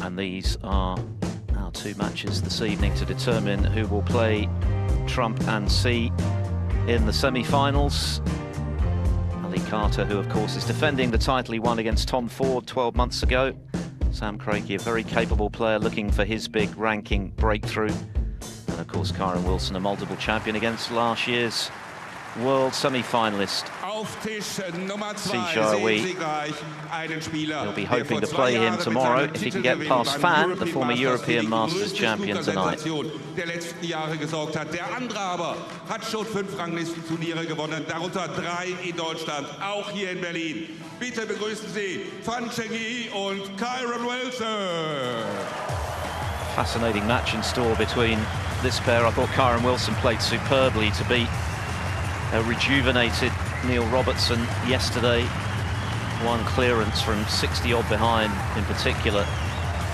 And these are our two matches this evening to determine who will play Trump and C in the semi-finals. Ali Carter, who of course is defending the title he won against Tom Ford 12 months ago. Sam Craigie, a very capable player looking for his big ranking breakthrough. And of course Kyren Wilson, a multiple champion against last year's world semi-finalist. He'll be hoping to play him tomorrow if he can get past Fan, the former European Masters champion, tonight. Der letzten Jahre gesorgt hat. Der andere aber hat schon 5 Ranglistenturniere gewonnen, darunter 3 in Deutschland, auch hier in Berlin. Bitte begrüßen Sie Craigie und Kyren Wilson. Fascinating match in store between this pair. I thought Kyren Wilson played superbly to beat a rejuvenated Neal Robertson yesterday. One clearance from 60-odd behind in particular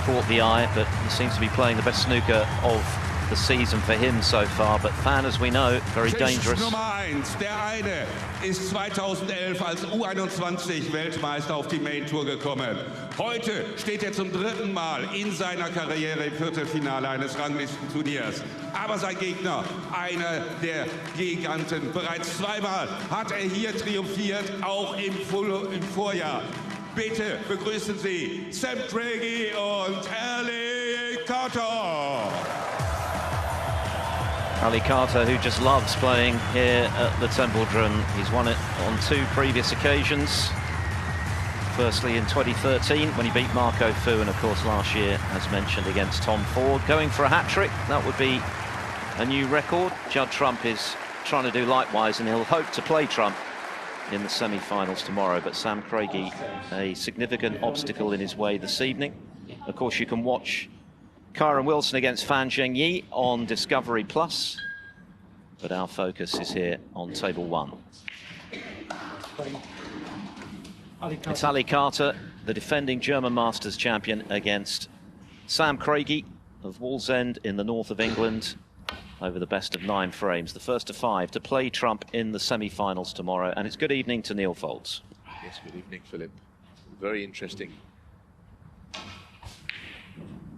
caught the eye, but he seems to be playing the best snooker of the season for him so far. But Fan, as we know, very dangerous. Nummer 1, der eine ist 2011 als U21 Weltmeister auf die Main Tour gekommen. Heute steht er zum 3. Mal in seiner Karriere im Viertelfinale eines Ranglistenturniers. Aber sein Gegner, einer der Giganten, bereits 2-mal hat er hier triumphiert, auch im Vorjahr. Bitte begrüßen Sie Sam Craigie und Ali Carter. Ali Carter, who just loves playing here at the Tempodrom. He's won it on 2 previous occasions. Firstly in 2013 when he beat Marco Fu, and of course last year, as mentioned, against Tom Ford. Going for a hat-trick, that would be a new record. Judd Trump is trying to do likewise, and he'll hope to play Trump in the semi-finals tomorrow. But Sam Craigie, a significant obstacle in his way this evening. Of course, you can watch Kyren Wilson against Fan Zhengyi on Discovery Plus, but our focus is here on Table 1. It's Ali Carter, the defending German Masters champion, against Sam Craigie of Wallsend in the north of England, over the best of 9 frames. The first of 5 to play Trump in the semi-finals tomorrow. And it's good evening to Neal Foulds. Yes, good evening, Philip. Very interesting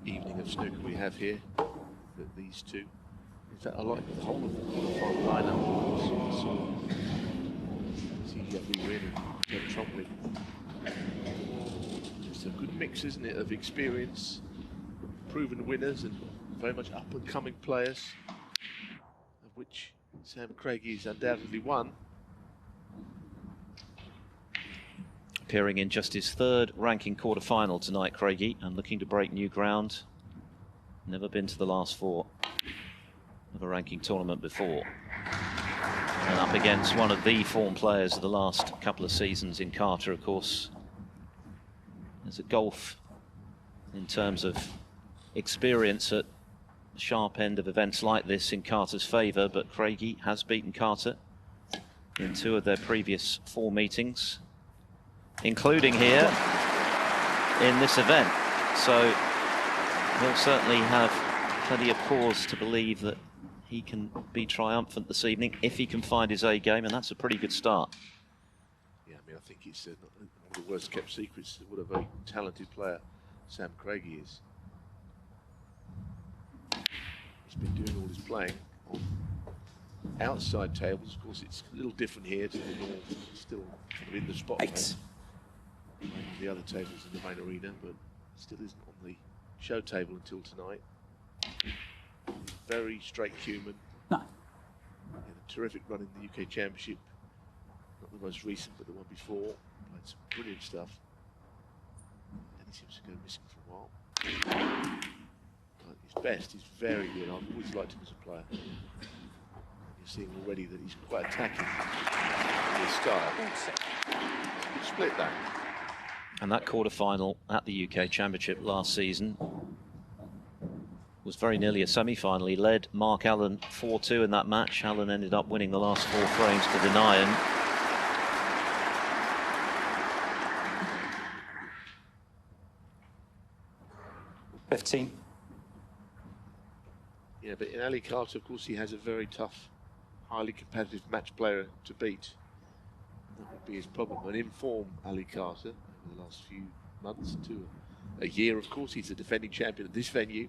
evening of snooker we have here, that these two. In fact, I like the whole of the qualifying lineup. See Yabby win and Trump win. It's a good mix, isn't it, of experience, proven winners, and very much up-and-coming players, of which Sam Craigie is undoubtedly one. Appearing in just his 3rd ranking quarter-final tonight, Craigie, and looking to break new ground. Never been to the last 4 of a ranking tournament before. And up against one of the form players of the last couple of seasons in Carter, of course. There's a gulf in terms of experience at the sharp end of events like this in Carter's favour, but Craigie has beaten Carter in 2 of their previous 4 meetings, including here in this event. So he'll certainly have plenty of cause to believe that he can be triumphant this evening if he can find his A game, and that's a pretty good start. Yeah, I mean, I think it's one of the worst kept secrets what a very talented player Sam Craigie is. He's been doing all his playing on outside tables. Of course, it's a little different here to the north, still kind of in the spotlight. The other tables in the main arena, but still isn't on the show table until tonight. Very straight human. No. A terrific run in the UK Championship. Not the most recent, but the one before. Played some brilliant stuff. And he seems to go missing for a while. But his best is very good. I've always liked him as a player. You're seeing already that he's quite attacking in his style. Good split that. And that quarter-final at the UK Championship last season was very nearly a semi-final. He led Mark Allen 4-2 in that match. Allen ended up winning the last 4 frames to deny him. Yeah, but in Ali Carter, of course, he has a very tough, highly competitive match player to beat. That would be his problem. An in-form Ali Carter over the last few months to a year, of course. He's the defending champion at this venue.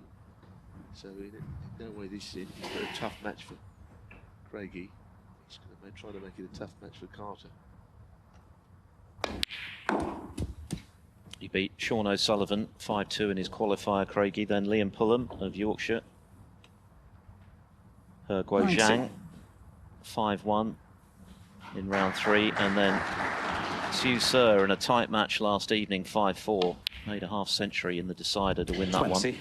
So in no way this is a tough match for Craigie. He's going to try to make it a tough match for Carter. He beat Sean O'Sullivan 5-2 in his qualifier, Craigie, then Liam Pullum of Yorkshire. He Guo Zhang 5-1 in round 3, and then Xu Se in a tight match last evening 5-4. Made a half century in the decider to win that 20. one.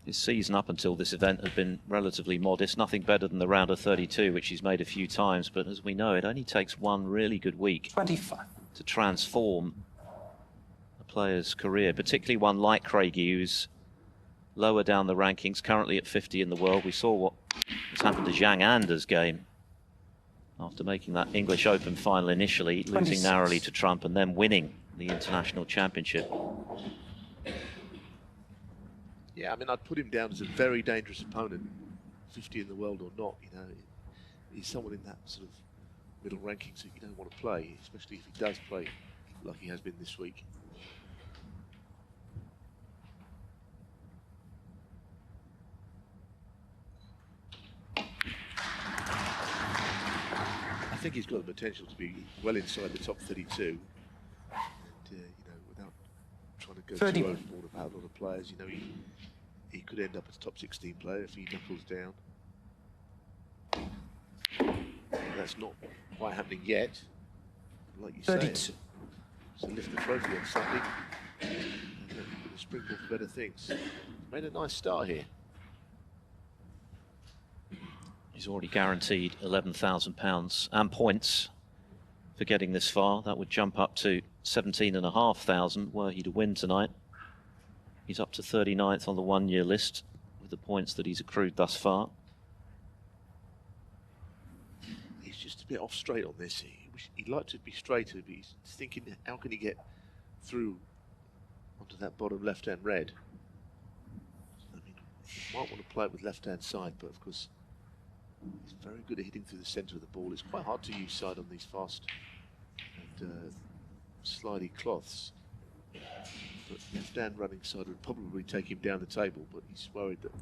His season up until this event had been relatively modest, nothing better than the round of 32, which he's made a few times, but as we know, it only takes one really good week 25. to transform a player's career, particularly one like Craigie, who's lower down the rankings, currently at 50 in the world. We saw what has happened to Zhang Anda's game after making that English Open final initially, 26. losing narrowly to Trump and then winning the International Championship. Yeah, I mean, I'd put him down as a very dangerous opponent, 50 in the world or not. You know, he's someone in that sort of middle rankings that you don't want to play, especially if he does play like he has been this week. I think he's got the potential to be well inside the top 32. And, you know, without trying to go 30. too overboard about a lot of players, you know, he could end up as a top 16 player if he knuckles down. That's not quite happening yet. Like you 32. say, to lift the trophy on Sunday and a springboard for better things. Made a nice start here. He's already guaranteed £11,000 and points for getting this far. That would jump up to 17,500 were he to win tonight. He's up to 39th on the one-year list with the points that he's accrued thus far. He's just a bit off straight on this. He'd like to be straighter, but he's thinking, how can he get through onto that bottom left-hand red? I mean, he might want to play it with left-hand side, but of course, he's very good at hitting through the centre of the ball. It's quite hard to use side on these fast and slidey cloths. But left-hand running side would probably take him down the table, but he's worried that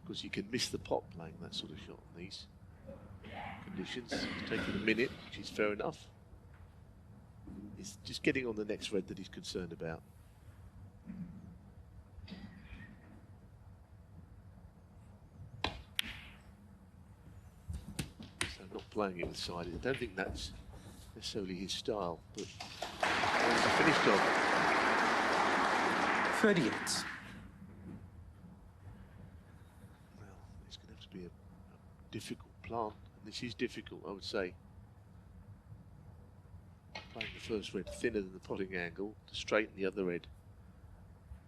because you can miss the pot playing that sort of shot on these conditions. It's taking a minute, which is fair enough. It's just getting on the next red that he's concerned about. So not playing it with side. I don't think that's necessarily his style, but it's a finished job. 38. Well, it's going to have to be a difficult plant, and this is difficult, I would say. Playing the first red thinner than the potting angle to straighten the other red.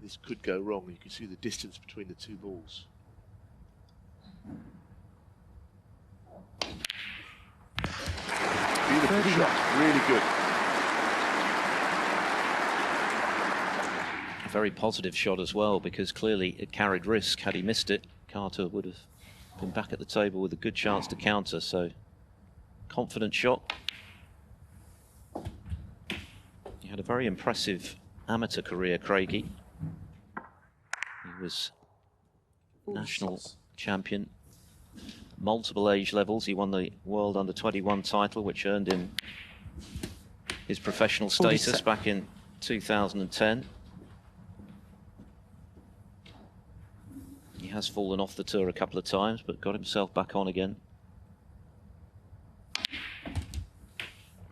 This could go wrong. You can see the distance between the two balls. Beautiful shot, really good. A very positive shot as well, because clearly it carried risk. Had he missed it, Carter would have been back at the table with a good chance to counter. So, confident shot. He had a very impressive amateur career, Craigie. He was national champion, multiple age levels. He won the World Under-21 title, which earned him his professional status 47. back in 2010. He has fallen off the tour a couple of times, but got himself back on again.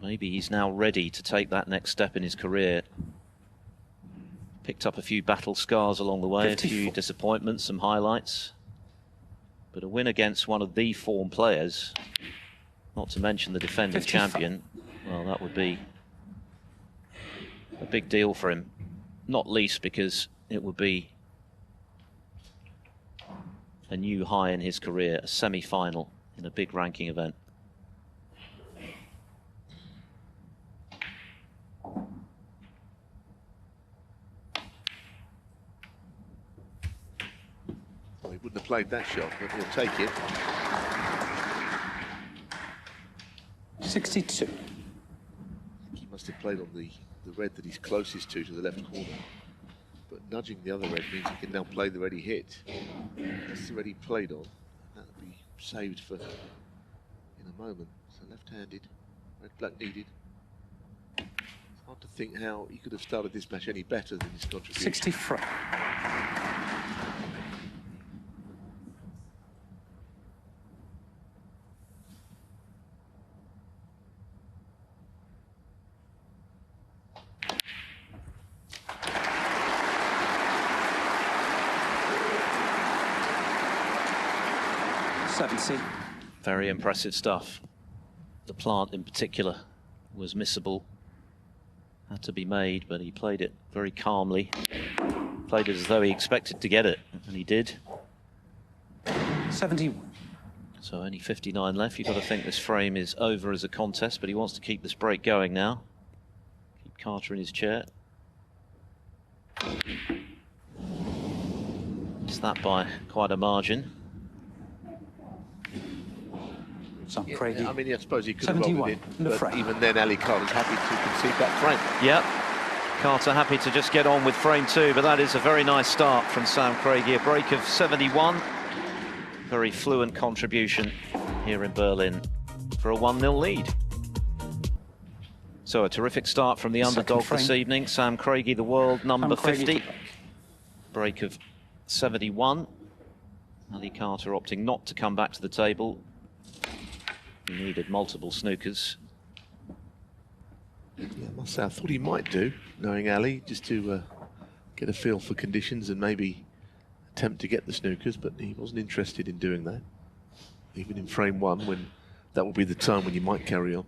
Maybe he's now ready to take that next step in his career. Picked up a few battle scars along the way, 54. a few disappointments, some highlights. But a win against one of the form players, not to mention the defending 55. champion, well, that would be a big deal for him. Not least because it would be a new high in his career, a semi-final in a big ranking event. wouldn't have played that shot, but he'll take it. 62. He must have played on the red that he's closest to the left corner. But nudging the other red means he can now play the red he hit. That's the red he played on. That'll be saved for in a moment. So left-handed, red-black needed. It's hard to think how he could have started this match any better than his contribution. 63. Very impressive stuff. The plant in particular was missable. Had to be made, but he played it very calmly. Played it as though he expected to get it, and he did. 71. So only 59 left. You've got to think this frame is over as a contest, but he wants to keep this break going now. Keep Carter in his chair. It's that by quite a margin. Yeah, I mean, I suppose he could have 71. rolled it in, but even then Ali Carter's happy to concede that frame. Yep. Carter happy to just get on with frame 2, but that is a very nice start from Sam Craigie. A break of 71. Very fluent contribution here in Berlin for a 1-0 lead. So a terrific start from the underdog this evening. Sam Craigie, the world number 50. Break of 71. Ali Carter opting not to come back to the table. He needed multiple snookers. Yeah, I must say, I thought he might do, knowing Ali, just to get a feel for conditions and maybe attempt to get the snookers, but he wasn't interested in doing that. Even in frame 1, when that will be the time when you might carry on.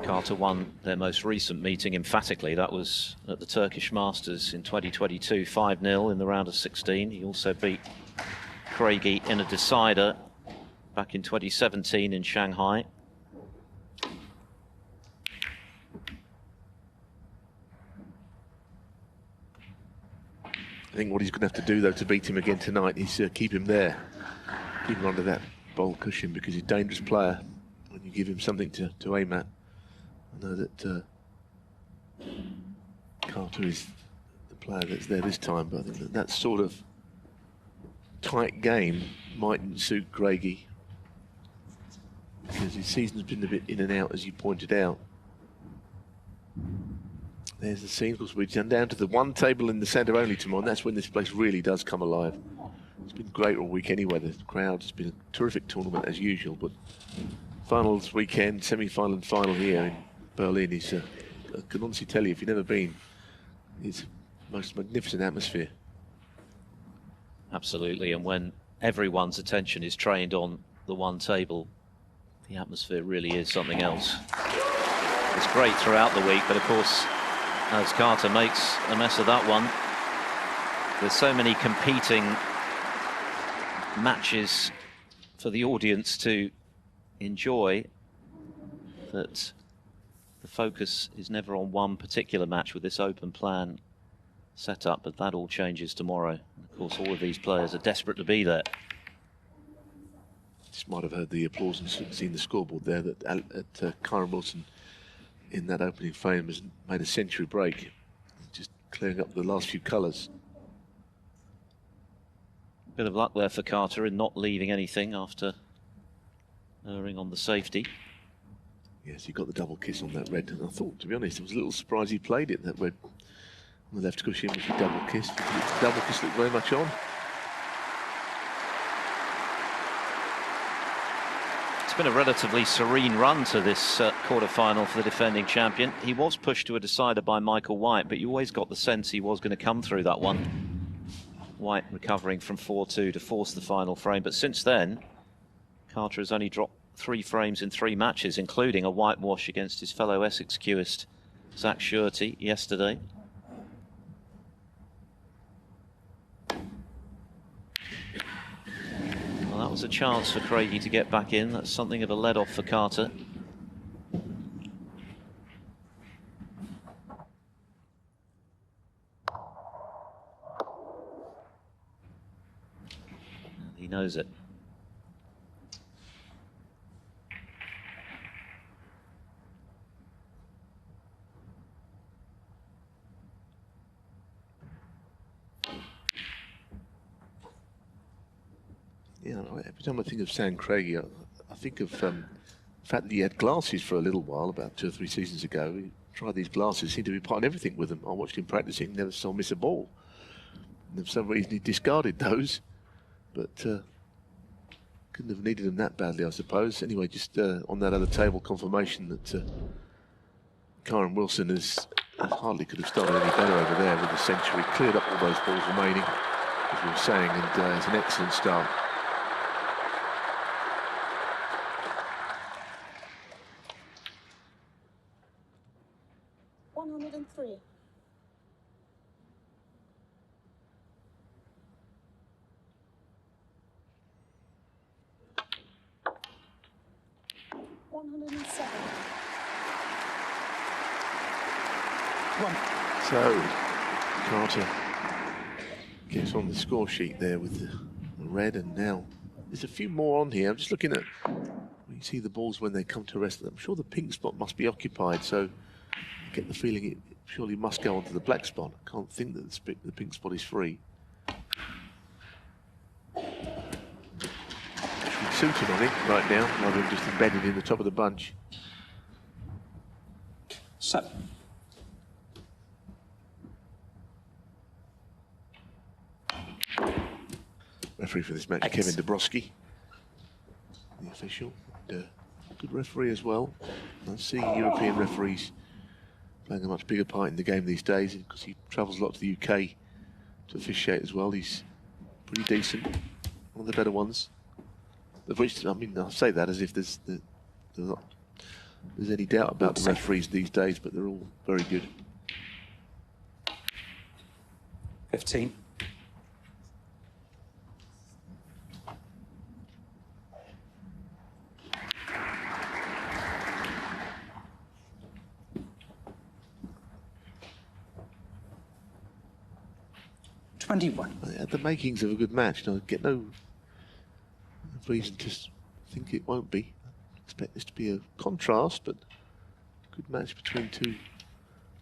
Carter won their most recent meeting emphatically. That was at the Turkish Masters in 2022, 5-0 in the round of 16. He also beat Craigie in a decider back in 2017 in Shanghai. I think what he's going to have to do, though, to beat him again tonight is keep him there. Keep him under that bowl cushion, because he's a dangerous player when you give him something to aim at. I know that Carter is the player that's there this time, but I think that sort of tight game mightn't suit Craigie, because his season's been a bit in and out, as you pointed out. There's the singles bridge, and down to the one table in the centre only tomorrow, and that's when this place really does come alive. It's been great all week anyway. The crowd has been a terrific tournament as usual, but finals weekend, semi-final and final here in Berlin is, I can honestly tell you, if you've never been, it's the most magnificent atmosphere. Absolutely, and when everyone's attention is trained on the one table, the atmosphere really is something else. It's great throughout the week, but of course, as Carter makes a mess of that one, there's so many competing matches for the audience to enjoy that the focus is never on one particular match with this open plan set up, but that all changes tomorrow. And of course, all of these players are desperate to be there. Just might have heard the applause and seen the scoreboard there that Kyron Wilson in that opening frame has made a century break, just clearing up the last few colours. Bit of luck there for Carter in not leaving anything after erring on the safety. Yes, he got the double kiss on that red, and I thought, to be honest, it was a little surprise he played it, that red on the left cushion was a double kiss. The double kiss looked very much on. It's been a relatively serene run to this quarter-final for the defending champion. He was pushed to a decider by Michael White, but you always got the sense he was going to come through that one. White recovering from 4-2 to force the final frame, but since then, Carter has only dropped 3 frames in 3 matches, including a whitewash against his fellow Essex cueist Zach Shurty yesterday. Well, that was a chance for Craigie to get back in. That's something of a let-off for Carter. He knows it. Yeah, every time I think of Sam Craigie, I think of the fact that he had glasses for a little while, about 2 or 3 seasons ago. He tried these glasses, seemed to be part of everything with them. I watched him practicing, never saw him miss a ball. And for some reason he discarded those, but couldn't have needed them that badly, I suppose. Anyway, just on that other table, confirmation that Karen Wilson hardly could have started any better over there with the century. Cleared up all those balls remaining, as we were saying, and it's an excellent start. So Carter gets on the score sheet there with the red, and now there's a few more on here. I'm just looking at, you see the balls when they come to rest. I'm sure the pink spot must be occupied, so I get the feeling it surely must go onto the black spot. I can't think that the pink spot is free. Suited on it right now, rather than just embedded in the top of the bunch. 7. Referee for this match, Kevin Dabrowski, the official. And, good referee as well. I see European referees playing a much bigger part in the game these days, because he travels a lot to the UK to officiate as well. He's pretty decent, one of the better ones. Of which, I mean, I'll say that as if there's any doubt about the referees these days, but they're all very good. 15. They had the makings of a good match. I get no reason to think it won't be. I expect this to be a contrast, but a good match between two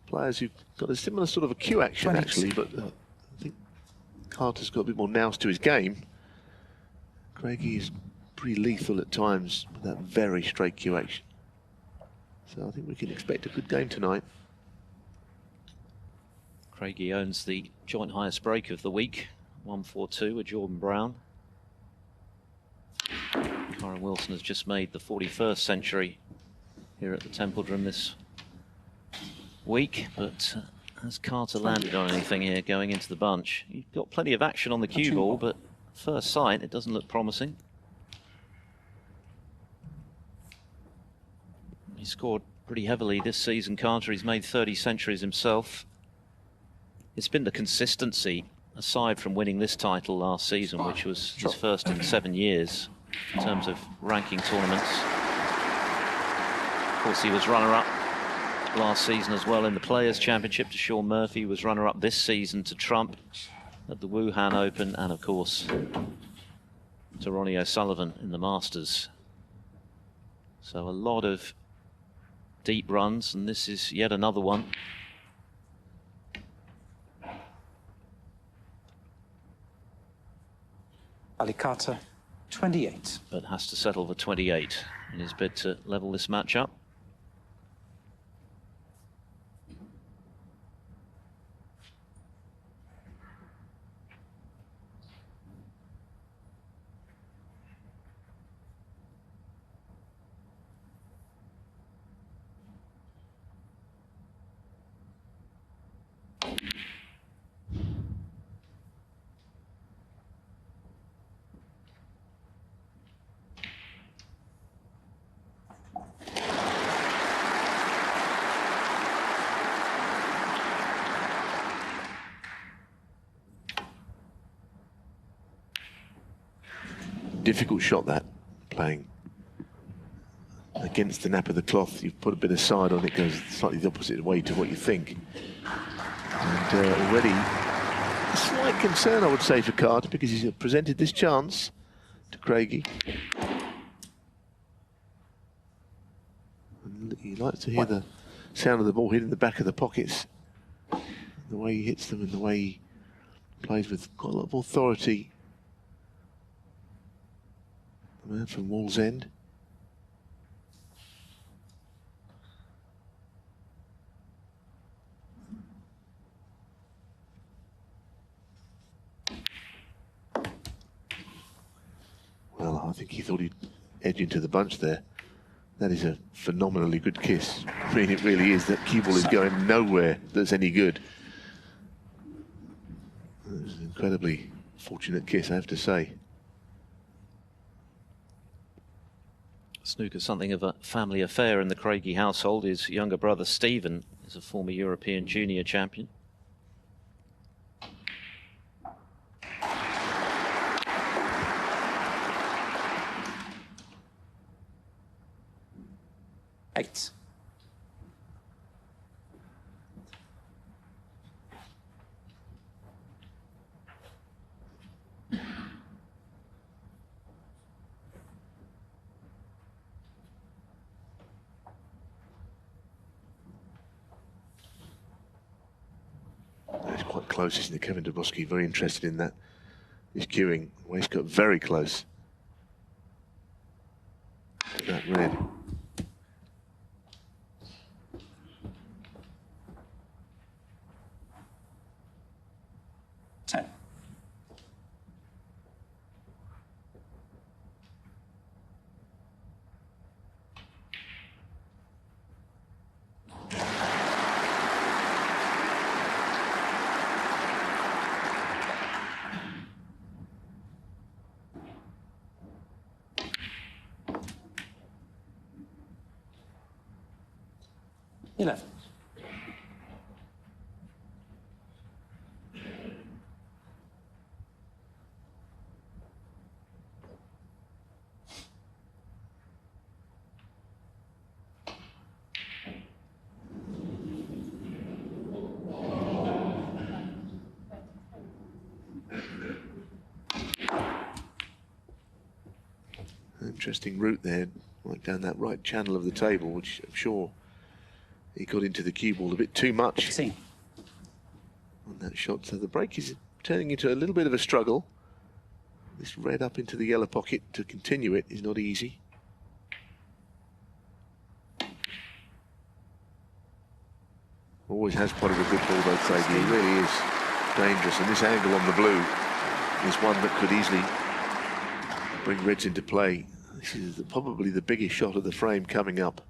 players who've got a similar sort of a cue action, actually, but I think Carter's got a bit more nous to his game. Craigie is pretty lethal at times with that very straight cue action. So I think we can expect a good game tonight. Craigie owns the joint highest break of the week, 142 with Jordan Brown. Karen Wilson has just made the 41st century here at the Tempodrom this week, but has Carter landed on anything here going into the bunch? He's got plenty of action on the cue ball, but first sight it doesn't look promising. He scored pretty heavily this season, Carter. He's made 30 centuries himself. It's been the consistency, aside from winning this title last season, which was his first in 7 years in terms of ranking tournaments. Of course, he was runner-up last season as well in the Players' Championship to Sean Murphy. He was runner-up this season to Trump at the Wuhan Open, and of course to Ronnie O'Sullivan in the Masters. So a lot of deep runs, and this is yet another one. Ali Carter, 28. But has to settle for 28 in his bid to level this match up. Difficult shot, that, playing against the nap of the cloth. You've put a bit of side on it, goes slightly the opposite way to what you think. And already a slight concern, I would say, for Carter, because he's presented this chance to Craigie. And he likes to hear the sound of the ball hitting the back of the pockets. The way he hits them and the way he plays with quite a lot of authority. The man from Wall's End. Well, I think he thought he'd edge into the bunch there. That is a phenomenally good kiss. I mean, it really is. That cue ball is going nowhere that's any good. It was an incredibly fortunate kiss, I have to say. Snooker, something of a family affair in the Craigie household. His younger brother Stephen is a former European junior champion. Eight. It's quite close, isn't it? Kevin Dabrowski very interested in that. His cueing, waistcoat very close to that red. Interesting route there, right down that right channel of the table, which I'm sure he got into the cue ball a bit too much 15. on that shot. So the break is turning into a little bit of a struggle. This red up into the yellow pocket to continue it is not easy. Always has potted a good ball though, Craigie. He really is dangerous, and this angle on the blue is one that could easily bring reds into play. This is probably the biggest shot of the frame coming up.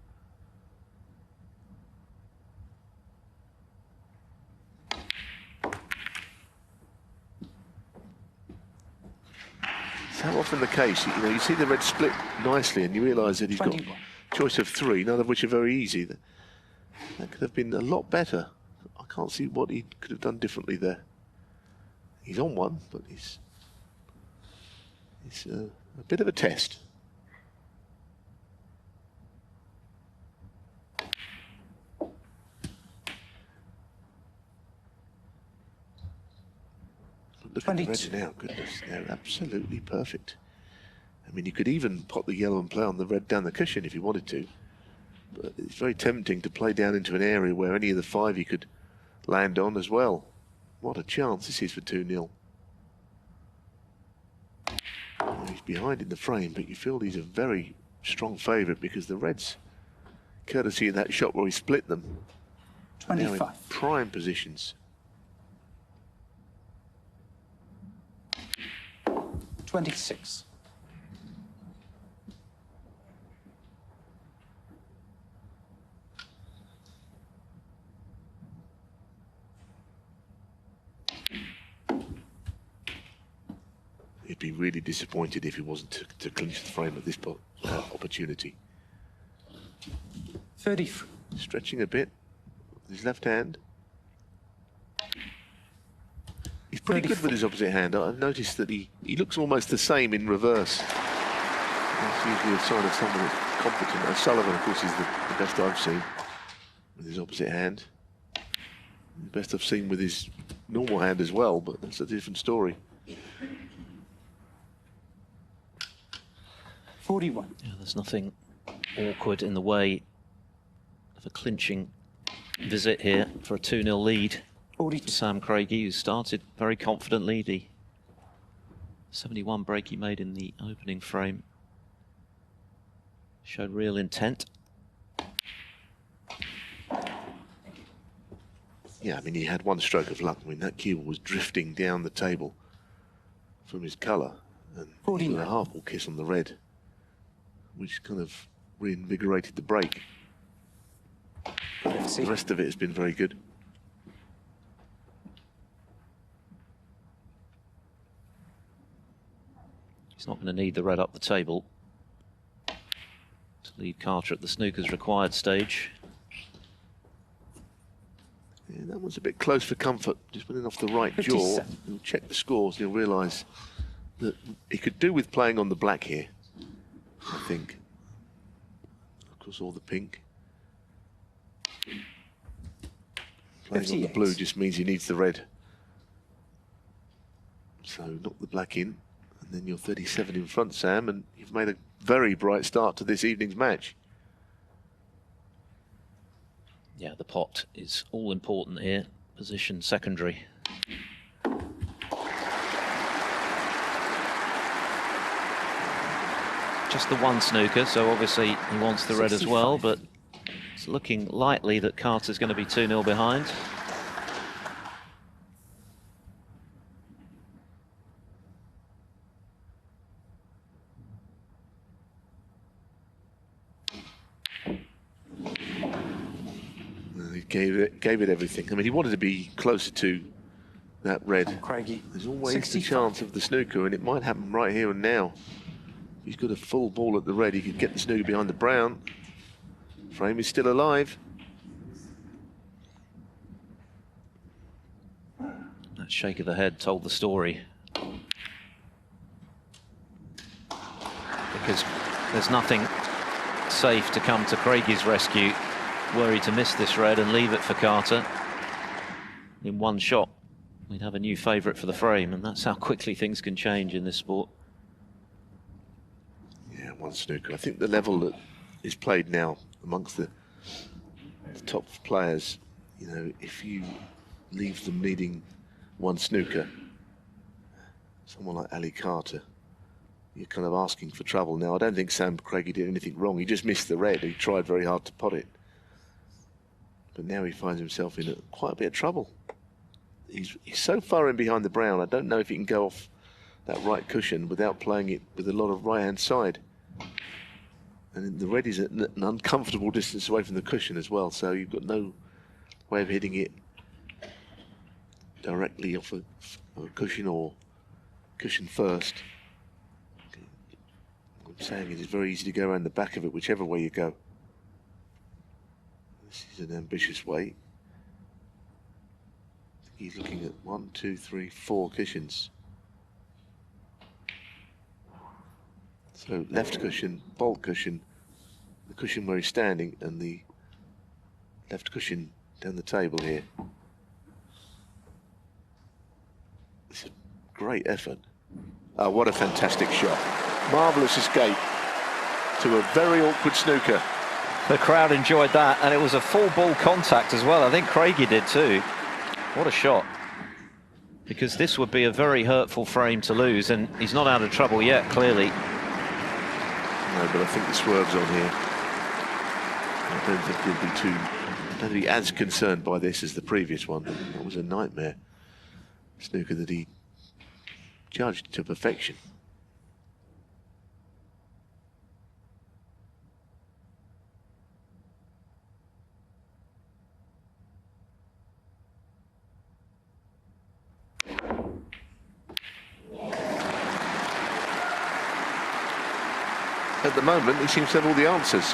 It's how often the case, you know, you see the red split nicely and you realise that he's 21. got a choice of three, none of which are very easy. That could have been a lot better. I can't see what he could have done differently there. He's on one, but it's a bit of a test. Look at the reds now, goodness, they're absolutely perfect. I mean, you could even pot the yellow and play on the red down the cushion if you wanted to, but it's very tempting to play down into an area where any of the five you could land on as well. What a chance this is for 2-0. He's behind in the frame, but you feel he's a very strong favourite because the reds, courtesy of that shot where he split them, 25. now in prime positions. 26. He'd be really disappointed if he wasn't to clinch the frame at this opportunity. 33. Stretching a bit with his left hand. He's pretty good with his opposite hand. I've noticed that he looks almost the same in reverse. That's usually a sign of someone that's competent. O'Sullivan, of course, is the best I've seen with his opposite hand. The best I've seen with his normal hand as well, but that's a different story. 41. Yeah, there's nothing awkward in the way of a clinching visit here for a 2-0 lead. 42. Sam Craigie, who started very confidently. The 71 break he made in the opening frame showed real intent. Yeah, I mean, he had one stroke of luck. I mean, that cue ball was drifting down the table from his colour, and he got a half ball kiss on the red, which kind of reinvigorated the break. The rest of it has been very good. He's not going to need the red up the table to lead Carter at the snooker's required stage. Yeah, that one's a bit close for comfort. Just went in off the right jaw. He'll check the scores. He'll realise that he could do with playing on the black here, I think. Of course, all the pink. Playing on the blue just means he needs the red. So knock the black in, and then you're 37 in front, Sam, and you've made a very bright start to this evening's match. Yeah, the pot is all important here. Position secondary. Just the one snooker, so obviously he wants the red as well, but it's looking likely that Carter's going to be 2-0 behind. Gave it everything. I mean, he wanted to be closer to that red. Craigie. There's always the chance of the snooker, and it might happen right here and now. He's got a full ball at the red. He could get the snooker behind the brown. Frame is still alive. That shake of the head told the story. Because there's nothing safe to come to Craigie's rescue. Worried to miss this red and leave it for Carter. In one shot, we'd have a new favourite for the frame, and that's how quickly things can change in this sport. Yeah, one snooker. I think the level that is played now amongst the top players, you know, if you leave them needing one snooker, someone like Ali Carter, you're kind of asking for trouble. Now, I don't think Sam Craigie did anything wrong. He just missed the red. He tried very hard to pot it. But now he finds himself in quite a bit of trouble. He's so far in behind the brown, I don't know if he can go off that right cushion without playing it with a lot of right-hand side. And the red is at an uncomfortable distance away from the cushion as well, so you've got no way of hitting it directly off a cushion or cushion first. What I'm saying is it's very easy to go around the back of it, whichever way you go. This is an ambitious way. He's looking at 1, 2, 3, 4 cushions. So left cushion, bolt cushion, the cushion where he's standing, and the left cushion down the table here. It's a great effort. Oh, what a fantastic shot. Marvellous escape to a very awkward snooker. The crowd enjoyed that, and it was a full ball contact as well. I think Craigie did too. What a shot. Because this would be a very hurtful frame to lose, and he's not out of trouble yet, clearly. No, but I think the swerve's on here. I don't think he'll be I don't think he's as concerned by this as the previous one. That was a nightmare snooker that he judged to perfection. At the moment, he seems to have all the answers.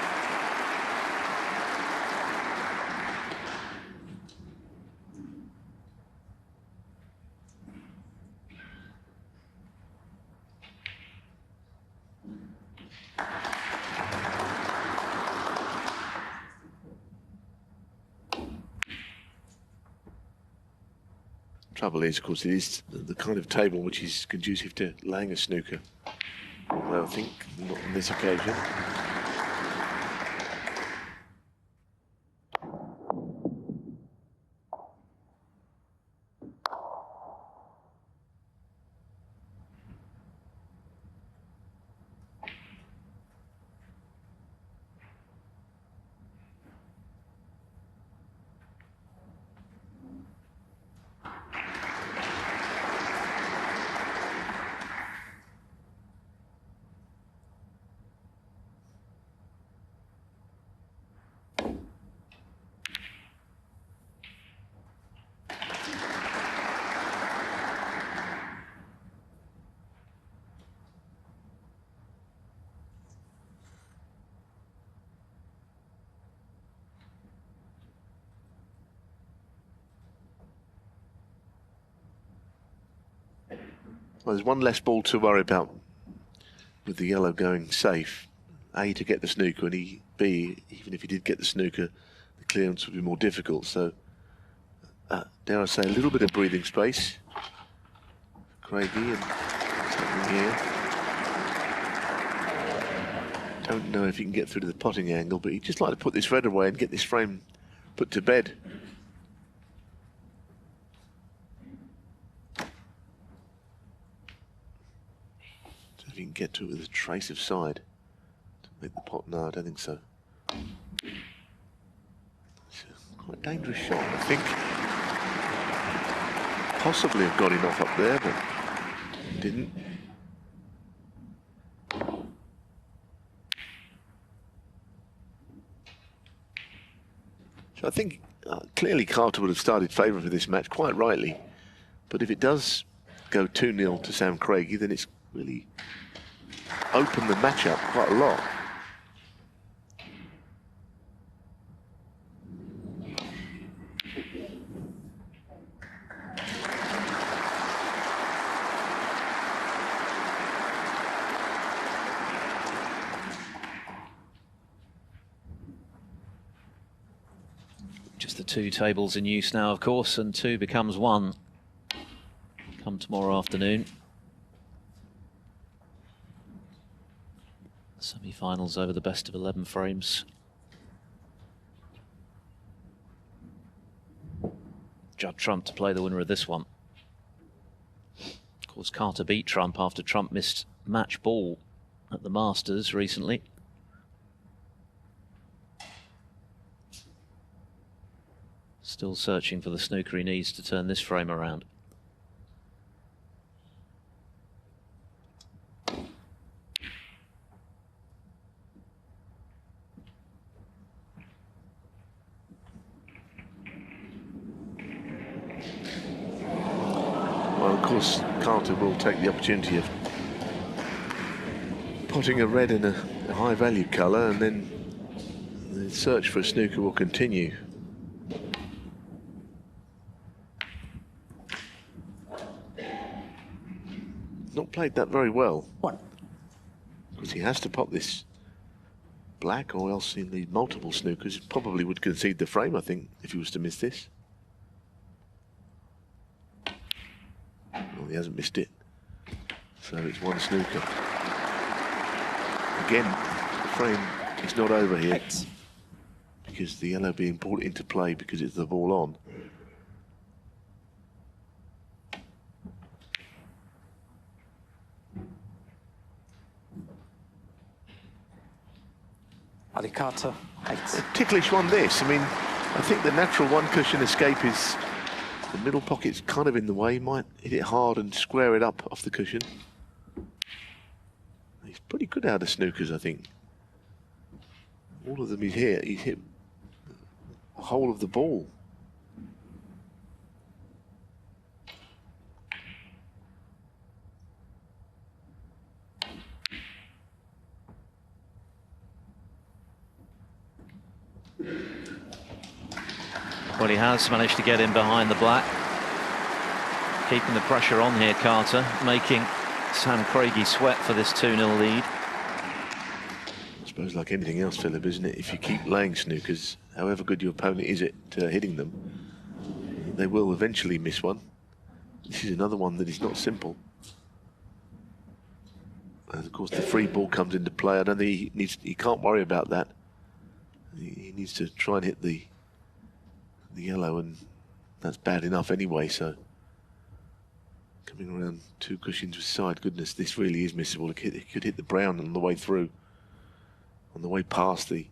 Trouble is, of course, it is the kind of table which is conducive to laying a snooker. Although I think not on this occasion. Well, there's one less ball to worry about with the yellow going safe. A, to get the snooker, and B, even if he did get the snooker, the clearance would be more difficult. So, dare I say, a little bit of breathing space. Craigie and something here. Don't know if he can get through to the potting angle, but he'd just like to put this red away and get this frame put to bed. If you can get to it with a trace of side to make the pot. No, I don't think so. It's a quite dangerous shot, I think. Possibly have got enough up there, but didn't. So I think clearly Carter would have started favourite for this match, quite rightly. But if it does go 2-0 to Sam Craigie, then it's really opened the match up quite a lot. Just the 2 tables in use now, of course, and 2 becomes 1 come tomorrow afternoon. Semi-finals over the best of 11 frames. Judd Trump to play the winner of this one. Of course, Carter beat Trump after Trump missed match ball at the Masters recently. Still searching for the snooker he needs to turn this frame around. Well, of course, Carter will take the opportunity of potting a red in a high-value colour, and then the search for a snooker will continue. Not played that very well. One. Because he has to pop this black, or else he'll need multiple snookers. He probably would concede the frame, I think, if he was to miss this. Well, he hasn't missed it. So it's 1 snooker. Again, the frame is not over here. 8. Because the yellow being brought into play because it's the ball on. Ali Carter, 8. A ticklish one, this. I mean, I think the natural 1 cushion escape is the middle pocket's kind of in the way. He might hit it hard and square it up off the cushion. He's pretty good out of snookers, I think. All of them he's hit the whole of the ball. Well, he has managed to get in behind the black. Keeping the pressure on here, Carter, making Sam Craigie sweat for this 2-0 lead. I suppose like anything else, Philip, isn't it? If you keep laying snookers, however good your opponent is at hitting them, they will eventually miss one. This is another one that is not simple. And of course, the free ball comes into play. I don't think he can't worry about that. He needs to try and hit the yellow, and that's bad enough anyway. So coming around 2 cushions with side, goodness, this really is missable. It could hit the brown on the way through, on the way past the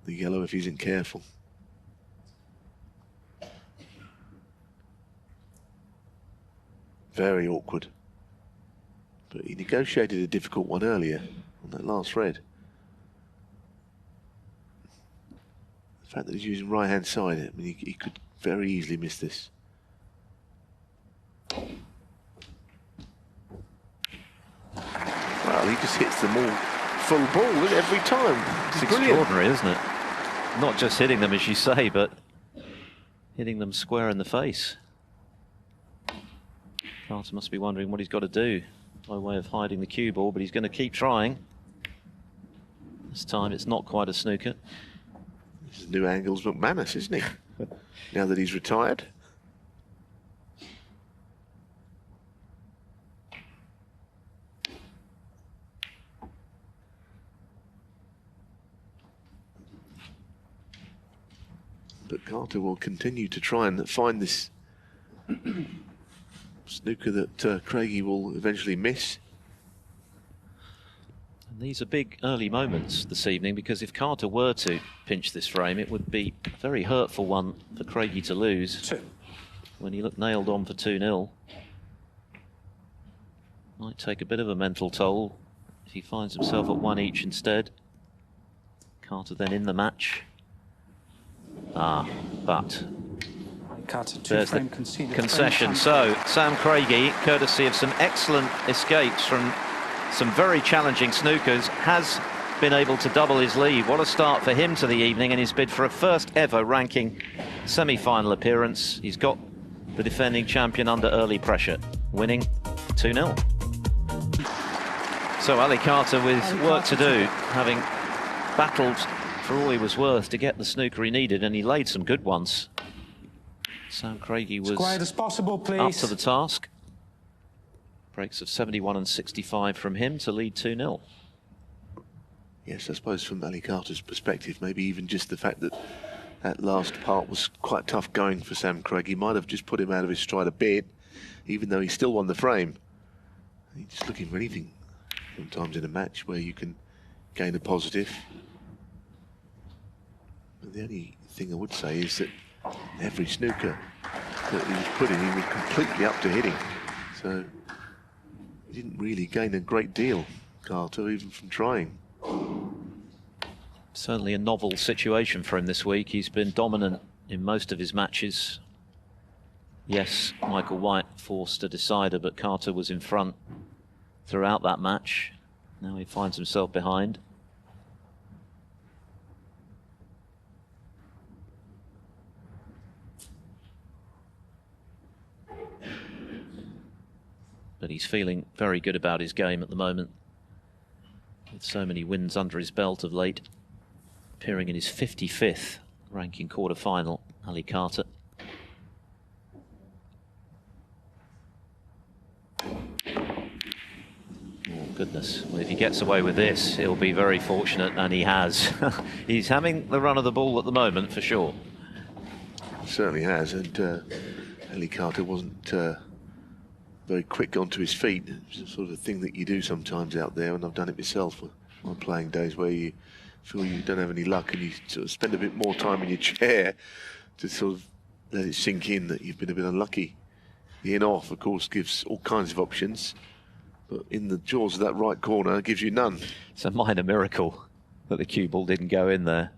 yellow if he isn't careful. Very awkward. But he negotiated a difficult one earlier on that last red. The fact that he's using right-hand side, I mean, he could very easily miss this. Well, he just hits them all full ball every time. It's extraordinary, isn't it? Not just hitting them, as you say, but hitting them square in the face. Carter must be wondering what he's got to do by way of hiding the cue ball, but he's going to keep trying. This time it's not quite a snooker. This is New Angles McManus, isn't he? Now that he's retired. But Carter will continue to try and find this snooker that Craigie will eventually miss. And these are big early moments this evening, because if Carter were to pinch this frame, it would be a very hurtful one for Craigie to lose. When he looked nailed on for 2-0. Might take a bit of a mental toll if he finds himself at 1 each instead. Carter then in the match. But Carter, there's the concession. So Sam Craigie, courtesy of some excellent escapes from some very challenging snookers, has been able to double his lead. What a start for him to the evening in his bid for a first ever ranking semi-final appearance. He's got the defending champion under early pressure, winning 2-0. So Ali Carter with work to do, having battled for all he was worth to get the snooker he needed, and he laid some good ones. Sam Craigie was quiet as possible, please. Up to the task. Breaks of 71 and 65 from him to lead 2-0. Yes, I suppose from Ali Carter's perspective, maybe even just the fact that that last part was quite tough going for Sam Craigie might have just put him out of his stride a bit, even though he still won the frame. He's just looking for anything sometimes in a match where you can gain a positive. But the only thing I would say is that every snooker that he was put in, he was completely up to hitting. So he didn't really gain a great deal, Carter, even from trying. Certainly a novel situation for him this week. He's been dominant in most of his matches. Yes, Michael White forced a decider, but Carter was in front throughout that match. Now he finds himself behind. But he's feeling very good about his game at the moment, with so many wins under his belt of late. Appearing in his 55th ranking quarter-final, Ali Carter. Oh, goodness. Well, if he gets away with this, he'll be very fortunate, and he has. He's having the run of the ball at the moment, for sure. Certainly has, and Ali Carter wasn't very quick onto his feet. It's the sort of thing that you do sometimes out there, and I've done it myself on playing days where you feel you don't have any luck and you sort of spend a bit more time in your chair to sort of let it sink in that you've been a bit unlucky. The in-off, of course, gives all kinds of options, but in the jaws of that right corner gives you none. It's a minor miracle that the cue ball didn't go in there,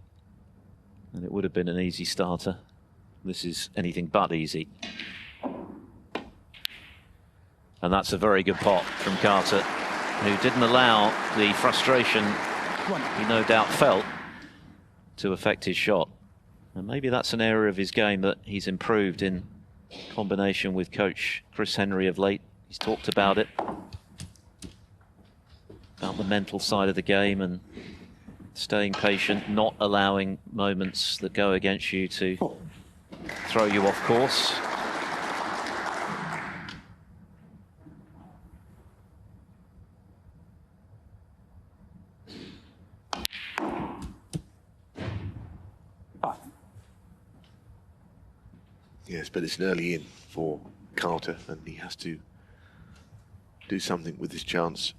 and it would have been an easy starter. This is anything but easy. And that's a very good pot from Carter, who didn't allow the frustration he no doubt felt to affect his shot. And maybe that's an area of his game that he's improved in combination with coach Chris Henry of late. He's talked about it, about the mental side of the game and staying patient, not allowing moments that go against you to throw you off course. Yes, but it's an early in for Carter, and he has to do something with his chance.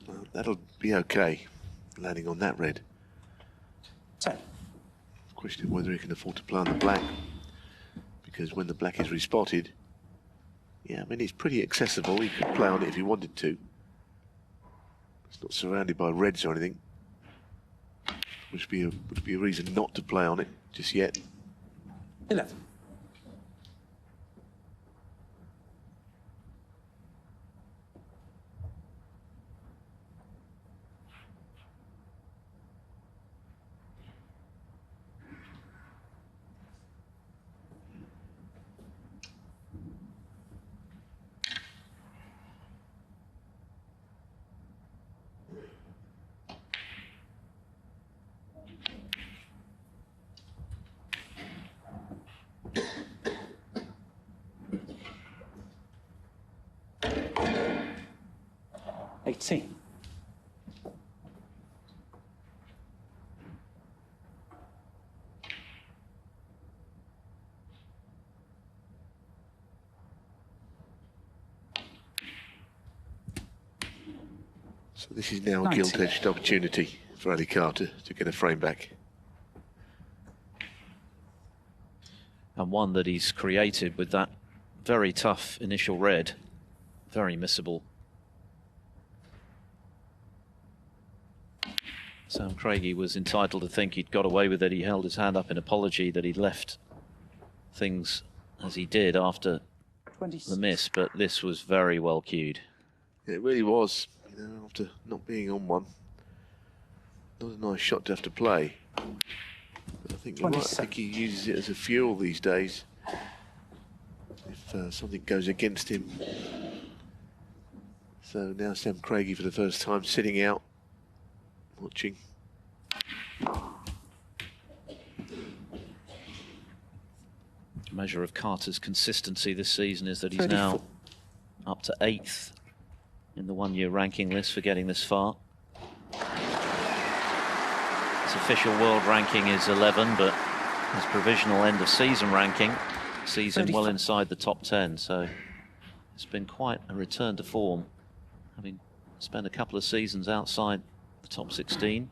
Well, that'll be okay, landing on that red. 10. Question whether he can afford to play on the black, because when the black is respotted, yeah, I mean, it's pretty accessible. He could play on it if he wanted to. It's not surrounded by reds or anything, which would be a reason not to play on it just yet. 11. So this is now a 19. gilt-edged opportunity for Ali Carter to get a frame back. And one that he's created with that very tough initial red. Very missable. Sam Craigie was entitled to think he'd got away with it. He held his hand up in apology that he'd left things as he did after 26. Mm. the miss, but this was very well cued. It really was, you know, after not being on one. Not a nice shot to have to play. But I think you're right. I think he uses it as a fuel these days. If something goes against him. So now Sam Craigie for the first time sitting out, watching. Measure of Carter's consistency this season is that he's 34. now up to 8th in the one-year ranking list for getting this far. His official world ranking is 11, but his provisional end of season ranking sees him well inside the top 10, so it's been quite a return to form, having spent a couple of seasons outside the top 16,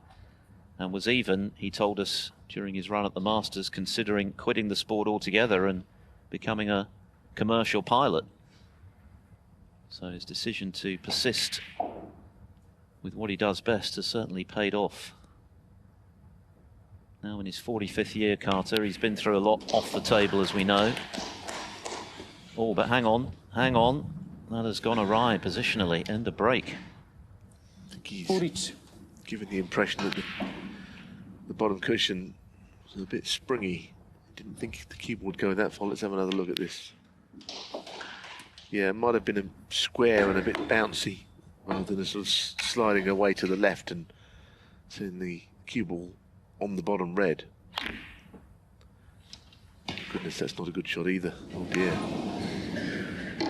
and was even, he told us during his run at the Masters, considering quitting the sport altogether and becoming a commercial pilot. So his decision to persist with what he does best has certainly paid off. Now in his 45th year, Carter, he's been through a lot off the table, as we know. Oh, but hang on. That has gone awry positionally. End of break. I think he's 42. given the impression that the bottom cushion was a bit springy. Didn't think the keyboard would go that far. Let's have another look at this. Yeah, it might have been a square and a bit bouncy, rather than a sort of sliding away to the left and seeing the cue ball on the bottom red. Goodness, that's not a good shot either. Oh dear.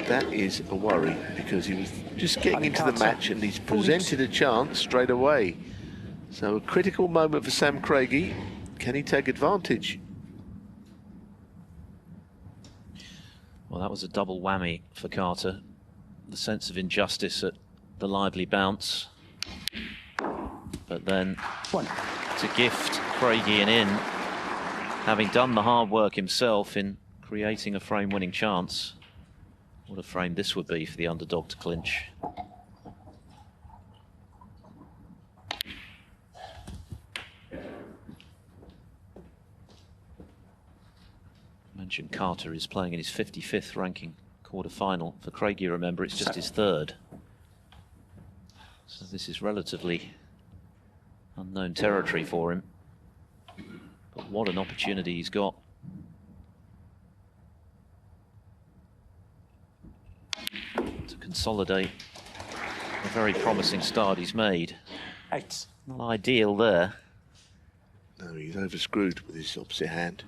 That is a worry, because he was just getting into the match and he's presented a chance straight away. So a critical moment for Sam Craigie. Can he take advantage? Well, that was a double whammy for Carter. The sense of injustice at the lively bounce. But then to gift Craigie an in, having done the hard work himself in creating a frame-winning chance. What a frame this would be for the underdog to clinch. I mentioned Carter is playing in his 55th ranking quarter-final. For Craigie, remember, it's just his 3rd. So this is relatively unknown territory for him. But what an opportunity he's got. To consolidate a very promising start he's made. 8. Not ideal there. No, he's overscrewed with his opposite hand.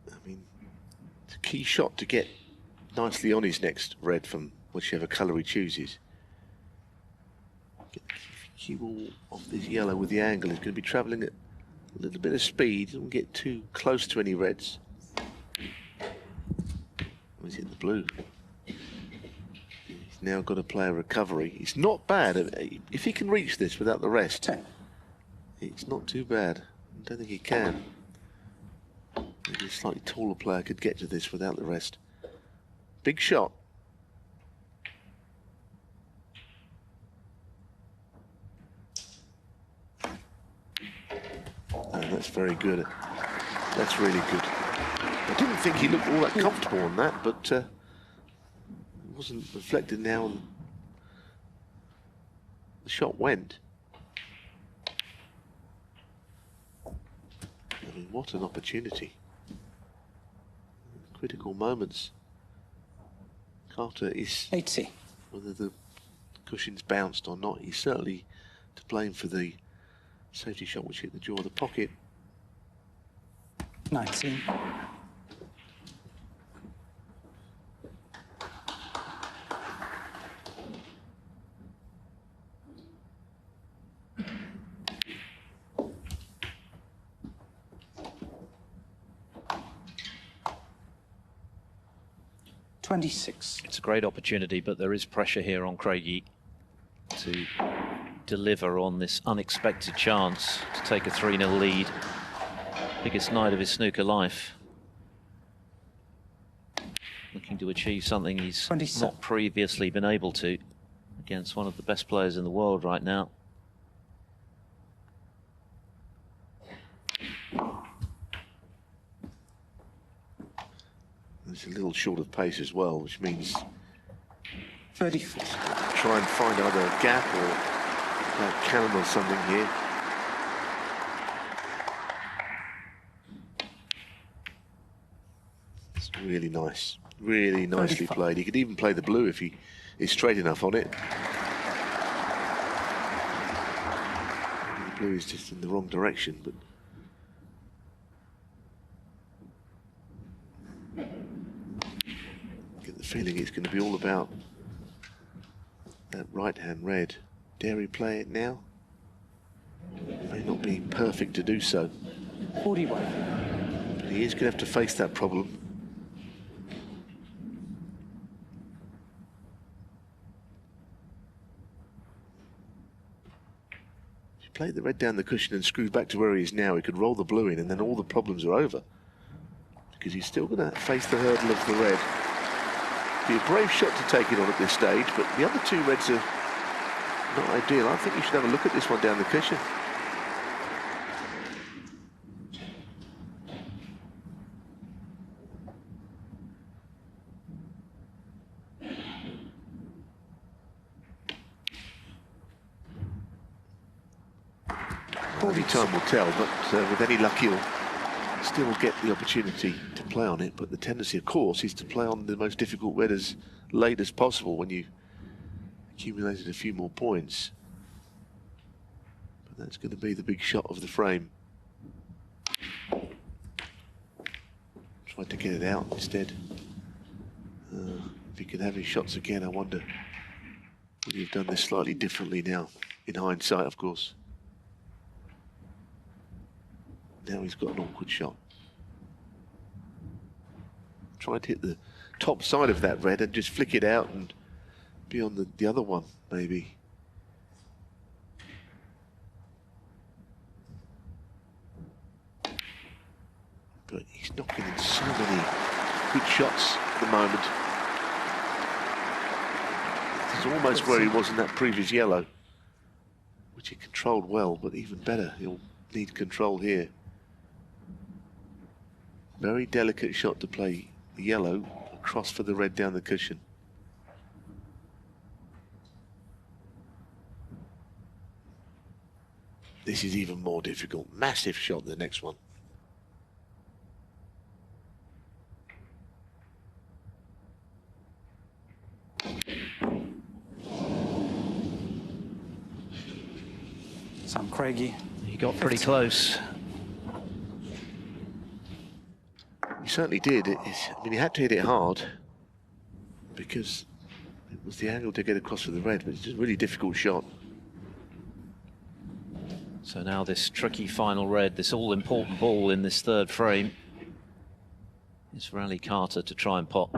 I mean, it's a key shot to get nicely on his next red from whichever colour he chooses. Get the cue ball off this yellow with the angle. He's going to be travelling at a little bit of speed. Don't get too close to any reds. He's hit the blue. He's now got to play a recovery. It's not bad. If he can reach this without the rest, 10. it's not too bad. I don't think he can. Maybe a slightly taller player could get to this without the rest. Big shot. And that's very good. That's really good. I didn't think he looked all that comfortable on that, but it wasn't reflected now. And the shot went. I mean, what an opportunity. Critical moments. Carter is, 80. whether the cushion's bounced or not, he's certainly to blame for the safety shot which hit the jaw of the pocket. 19. It's a great opportunity, but there is pressure here on Craigie to deliver on this unexpected chance to take a 3-0 lead. Biggest night of his snooker life. Looking to achieve something he's 27. not previously been able to against one of the best players in the world right now. It's a little short of pace as well, which means 34. try and find either a gap or a cannon or something here. It's really nice, really nicely 35. played. He could even play the blue if he is straight enough on it. The blue is just in the wrong direction, but feeling it's going to be all about that right-hand red. Dare he play it now? It may not be perfect to do so. 41. But he is going to have to face that problem. If he played the red down the cushion and screwed back to where he is now, he could roll the blue in and then all the problems are over. Because he's still going to face the hurdle of the red. Be a brave shot to take it on at this stage, but the other two reds are not ideal. I think you should have a look at this one down the cushion. Only time will tell, but with any luck he'll still get the opportunity to play on it, but the tendency, of course, is to play on the most difficult red as late as possible when you accumulated a few more points. But that's going to be the big shot of the frame. Tried to get it out instead. If he can have his shots again, I wonder, would he have done this slightly differently now, in hindsight, of course. Now he's got an awkward shot. Try to hit the top side of that red and just flick it out and be on the other one, maybe. But he's knocking in so many good shots at the moment. This is almost where he was in that previous yellow, which he controlled well, but even better, he'll need control here. Very delicate shot to play the yellow across for the red down the cushion. This is even more difficult. Massive shot, the next one. Sam Craigie. He got pretty close. He certainly did. I mean, he had to hit it hard because it was the angle to get across for the red, but it's just a really difficult shot. So now this tricky final red, this all-important ball in this third frame, is for Ali Carter to try and pot.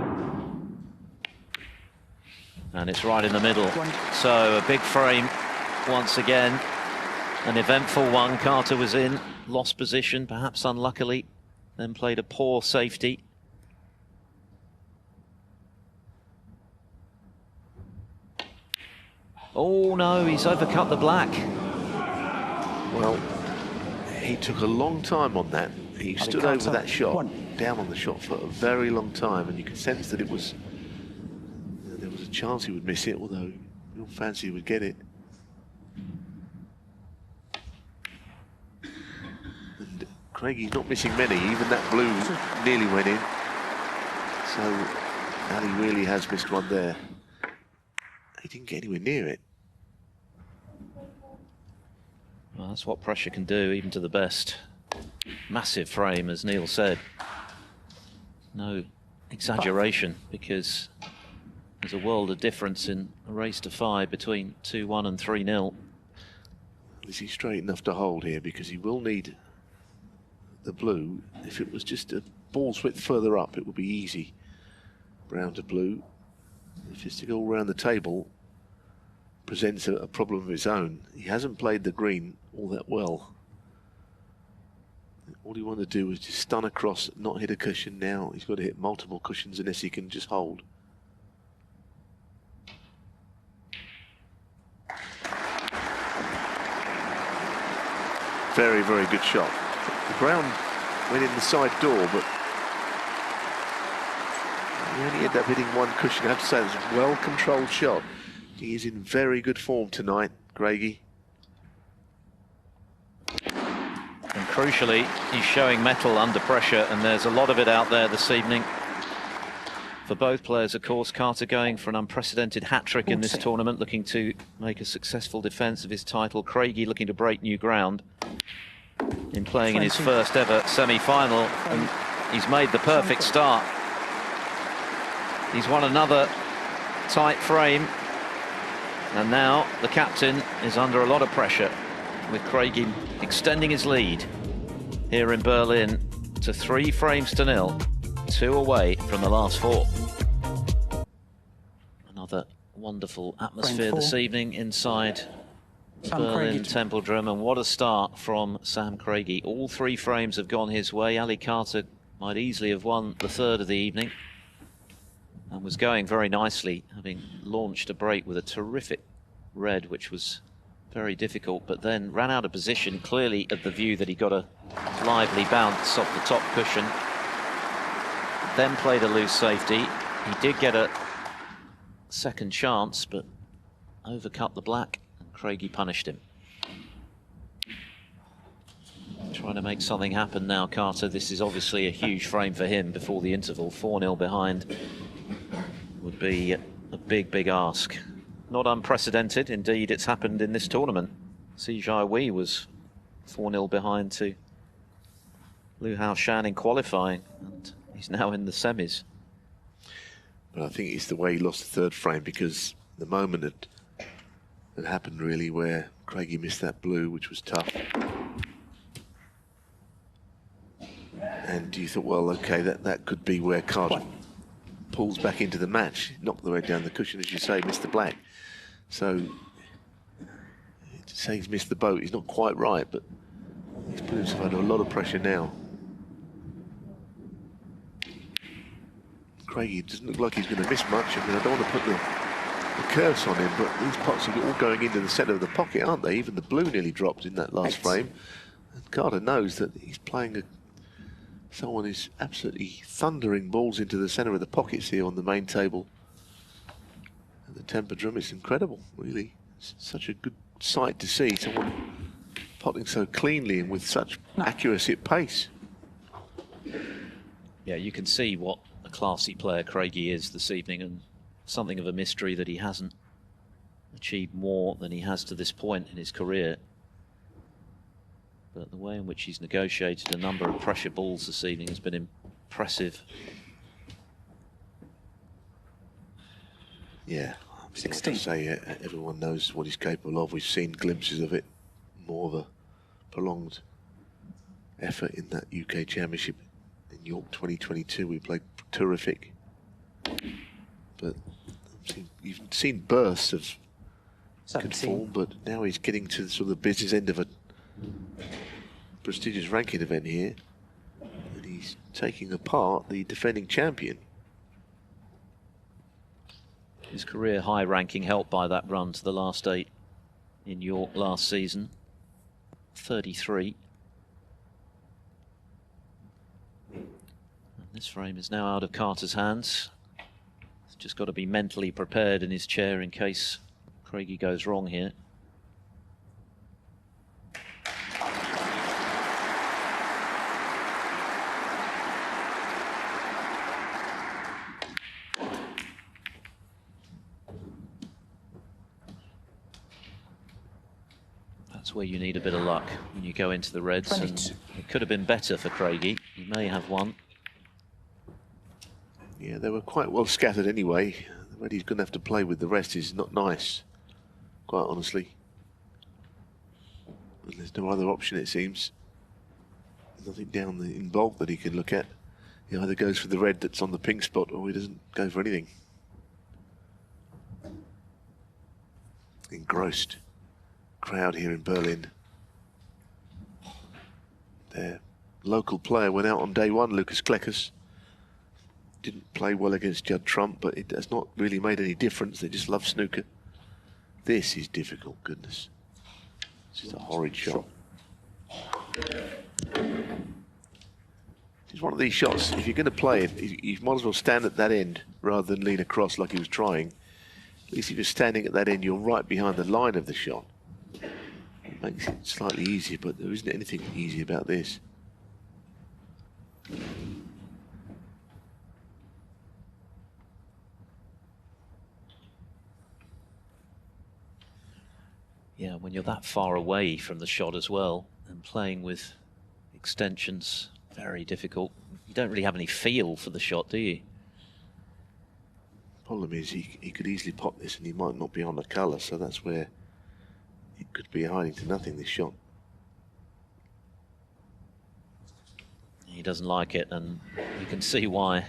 And it's right in the middle. So a big frame once again. An eventful one. Carter was in, lost position, perhaps unluckily, then played a poor safety. Oh no, he's overcut the black. Well, he took a long time on that. He stood over that shot, down on the shot for a very long time, and you could sense that it was, there was a chance he would miss it, although you don't fancy he would get it. And Craigie's not missing many, even that blue nearly went in. So Ali really has missed one there. He didn't get anywhere near it. Well, that's what pressure can do, even to the best. Massive frame, as Neal said. No exaggeration, because there's a world of difference in a race to 5 between 2-1 and 3-0. Is he straight enough to hold here? Because he will need the blue. If it was just a ball's width further up, it would be easy. Brown to blue. If it's to go all around the table, presents a problem of its own. He hasn't played the green all that well. All he wanted to do was just stun across, not hit a cushion. Now he's got to hit multiple cushions unless he can just hold. Very, very good shot. The brown went in the side door, but he only ended up hitting one cushion. I have to say, it was a well-controlled shot. He is in very good form tonight, Craigie. And crucially, he's showing mettle under pressure, and there's a lot of it out there this evening. For both players, of course, Carter going for an unprecedented hat-trick in this tournament, looking to make a successful defence of his title. Craigie looking to break new ground in playing in his first ever semi-final, and he's made the perfect start. He's won another tight frame, and now the captain is under a lot of pressure, with Craigie extending his lead here in Berlin to 3 frames to 0, 2 away from the last 4. Another wonderful atmosphere this evening inside Berlin Tempodrom, and what a start from Sam Craigie. All 3 frames have gone his way. Ali Carter might easily have won the third of the evening, and was going very nicely, having launched a break with a terrific red, which was very difficult, but then ran out of position, clearly at the view that he got a lively bounce off the top cushion. Then played a loose safety. He did get a second chance, but overcut the black, and Craigie punished him. Trying to make something happen now, Carter. This is obviously a huge frame for him before the interval. 4-0 behind would be a big, big ask. Not unprecedented, indeed, it's happened in this tournament. Si Jiawei was 4-0 behind to Liu Hao Shan in qualifying, and he's now in the semis. But I think it's the way he lost the third frame, because the moment it happened really where Craigie missed that blue, which was tough. And you thought, well, okay, that could be where Carter pulls back into the match, knocked the way down the cushion, as you say, missed the black. So to say he's missed the boat, he's not quite right, but he's put himself under a lot of pressure now. Craigie doesn't look like he's going to miss much. I mean, I don't want to put the curse on him, but these pots are all going into the centre of the pocket, aren't they? Even the blue nearly dropped in that last frame. And Carter knows that he's playing someone is absolutely thundering balls into the centre of the pockets here on the main table. And the Tempodrom is incredible, really. It's such a good sight to see someone potting so cleanly and with such accuracy at pace. Yeah, you can see what a classy player Craigie is this evening, and something of a mystery that he hasn't achieved more than he has to this point in his career. But the way in which he's negotiated a number of pressure balls this evening has been impressive. Yeah, I mean, 16. Say everyone knows what he's capable of. We've seen glimpses of it. More of prolonged effort in that UK Championship in York 2022. We played terrific, but you've seen bursts of good 17. form, but now he's getting to sort of the business end of a prestigious ranking event here, and he's taking apart the defending champion. His career high ranking helped by that run to the last 8 in York last season. 33. And this frame is now out of Carter's hands. He's just got to be mentally prepared in his chair in case Craigie goes wrong here. That's where you need a bit of luck when you go into the reds. And it could have been better for Craigie. He may have won. Yeah, they were quite well scattered anyway. The red he's going to have to play with the rest is not nice, quite honestly. And there's no other option, it seems. Nothing down in bulk that he can look at. He either goes for the red that's on the pink spot, or he doesn't go for anything. Engrossed crowd here in Berlin. Their local player went out on day one, Lucas Kleckers. Didn't play well against Judd Trump, but it has not really made any difference. They just love snooker. This is difficult, goodness. This is a horrid shot. It's one of these shots, if you're going to play it, you might as well stand at that end rather than lean across like he was trying. At least if you're standing at that end, you're right behind the line of the shot. It makes it slightly easier, but there isn't anything easy about this. Yeah, when you're that far away from the shot as well, and playing with extensions, very difficult. You don't really have any feel for the shot, do you? Problem is, he could easily pop this and he might not be on the colour, so that's where it could be hiding to nothing, this shot. He doesn't like it, and you can see why.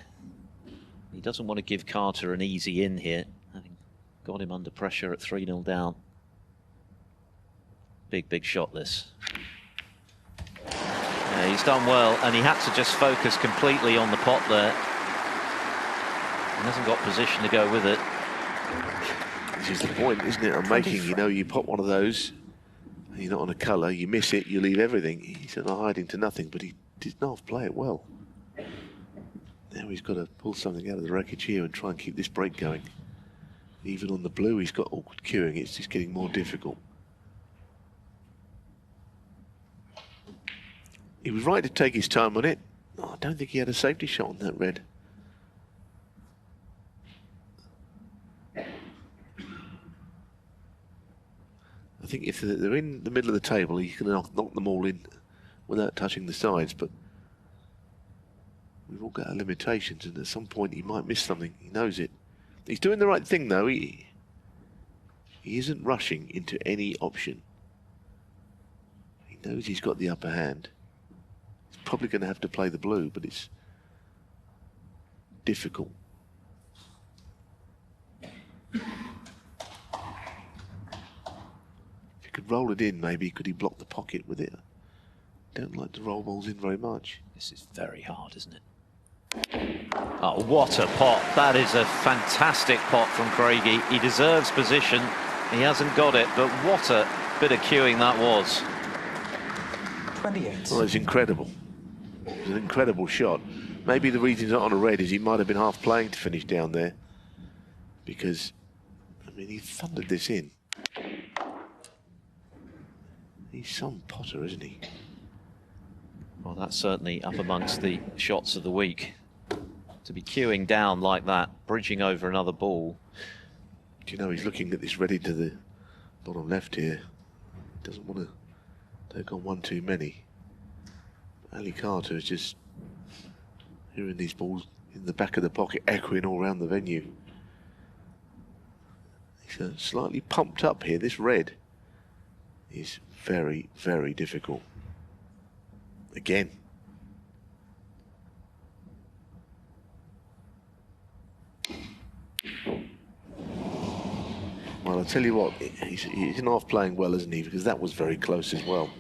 He doesn't want to give Carter an easy in here, having got him under pressure at 3-0 down. Big shot, this. Yeah, he's done well, and he had to just focus completely on the pot there. He hasn't got position to go with it. This is the point, isn't it, I'm making? You know, you pop one of those, and you're not on a colour, you miss it, you leave everything. He's not hiding to nothing, but he did not play it well. Now he's got to pull something out of the wreckage here and try and keep this break going. Even on the blue, he's got awkward cueing, it's just getting more difficult. He was right to take his time on it. Oh, I don't think he had a safety shot on that red. I think if they're in the middle of the table, he can knock them all in without touching the sides, but we've all got our limitations, and at some point he might miss something. He knows it. He's doing the right thing, though. He isn't rushing into any option. He knows he's got the upper hand. Probably going to have to play the blue, but it's difficult. If he could roll it in, maybe could he block the pocket with it? Don't like to roll balls in very much. This is very hard, isn't it? Oh, what a pot. That is a fantastic pot from Craigie. He deserves position. He hasn't got it, but what a bit of cueing that was. 28. Well, it's incredible. It's an incredible shot. Maybe the reason he's not on a red is he might have been half playing to finish down there. Because, I mean, he thundered this in. He's some potter, isn't he? Well, that's certainly up amongst the shots of the week. To be cueing down like that, bridging over another ball. Do you know, he's looking at this ready to the bottom left here. He doesn't want to take on one too many. Ali Carter is just hearing these balls in the back of the pocket echoing all around the venue. He's slightly pumped up here. This red is very, very difficult. again. Well, I'll tell you what, he's not playing well, isn't he? Because that was very close as well.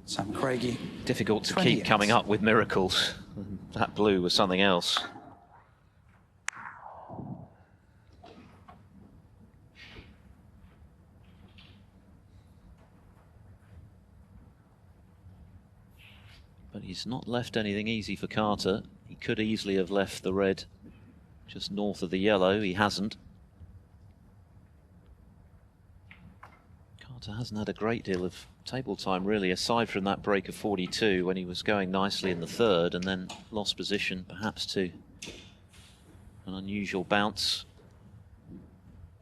Sam Craigie. Difficult to 28. keep coming up with miracles. That blue was something else. But he's not left anything easy for Carter. He could easily have left the red just north of the yellow. He hasn't. Carter hasn't had a great deal of table time, really, aside from that break of 42 when he was going nicely in the third and then lost position, perhaps to an unusual bounce.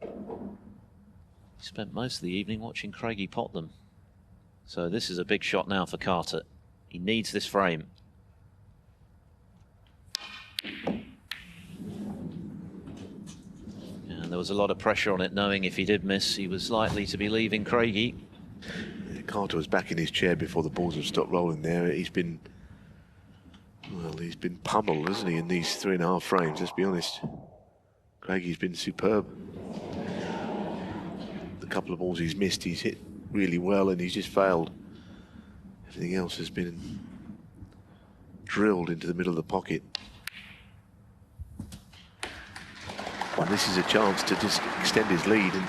He spent most of the evening watching Craigie pot them. So this is a big shot now for Carter. He needs this frame. And there was a lot of pressure on it, knowing if he did miss, he was likely to be leaving Craigie. Carter was back in his chair before the balls have stopped rolling there. He's been, well, he's been pummeled, hasn't he, in these 3.5 frames, let's be honest. Craigie's been superb. The couple of balls he's missed, he's hit really well and he's just failed. Everything else has been drilled into the middle of the pocket. Well, this is a chance to just extend his lead, and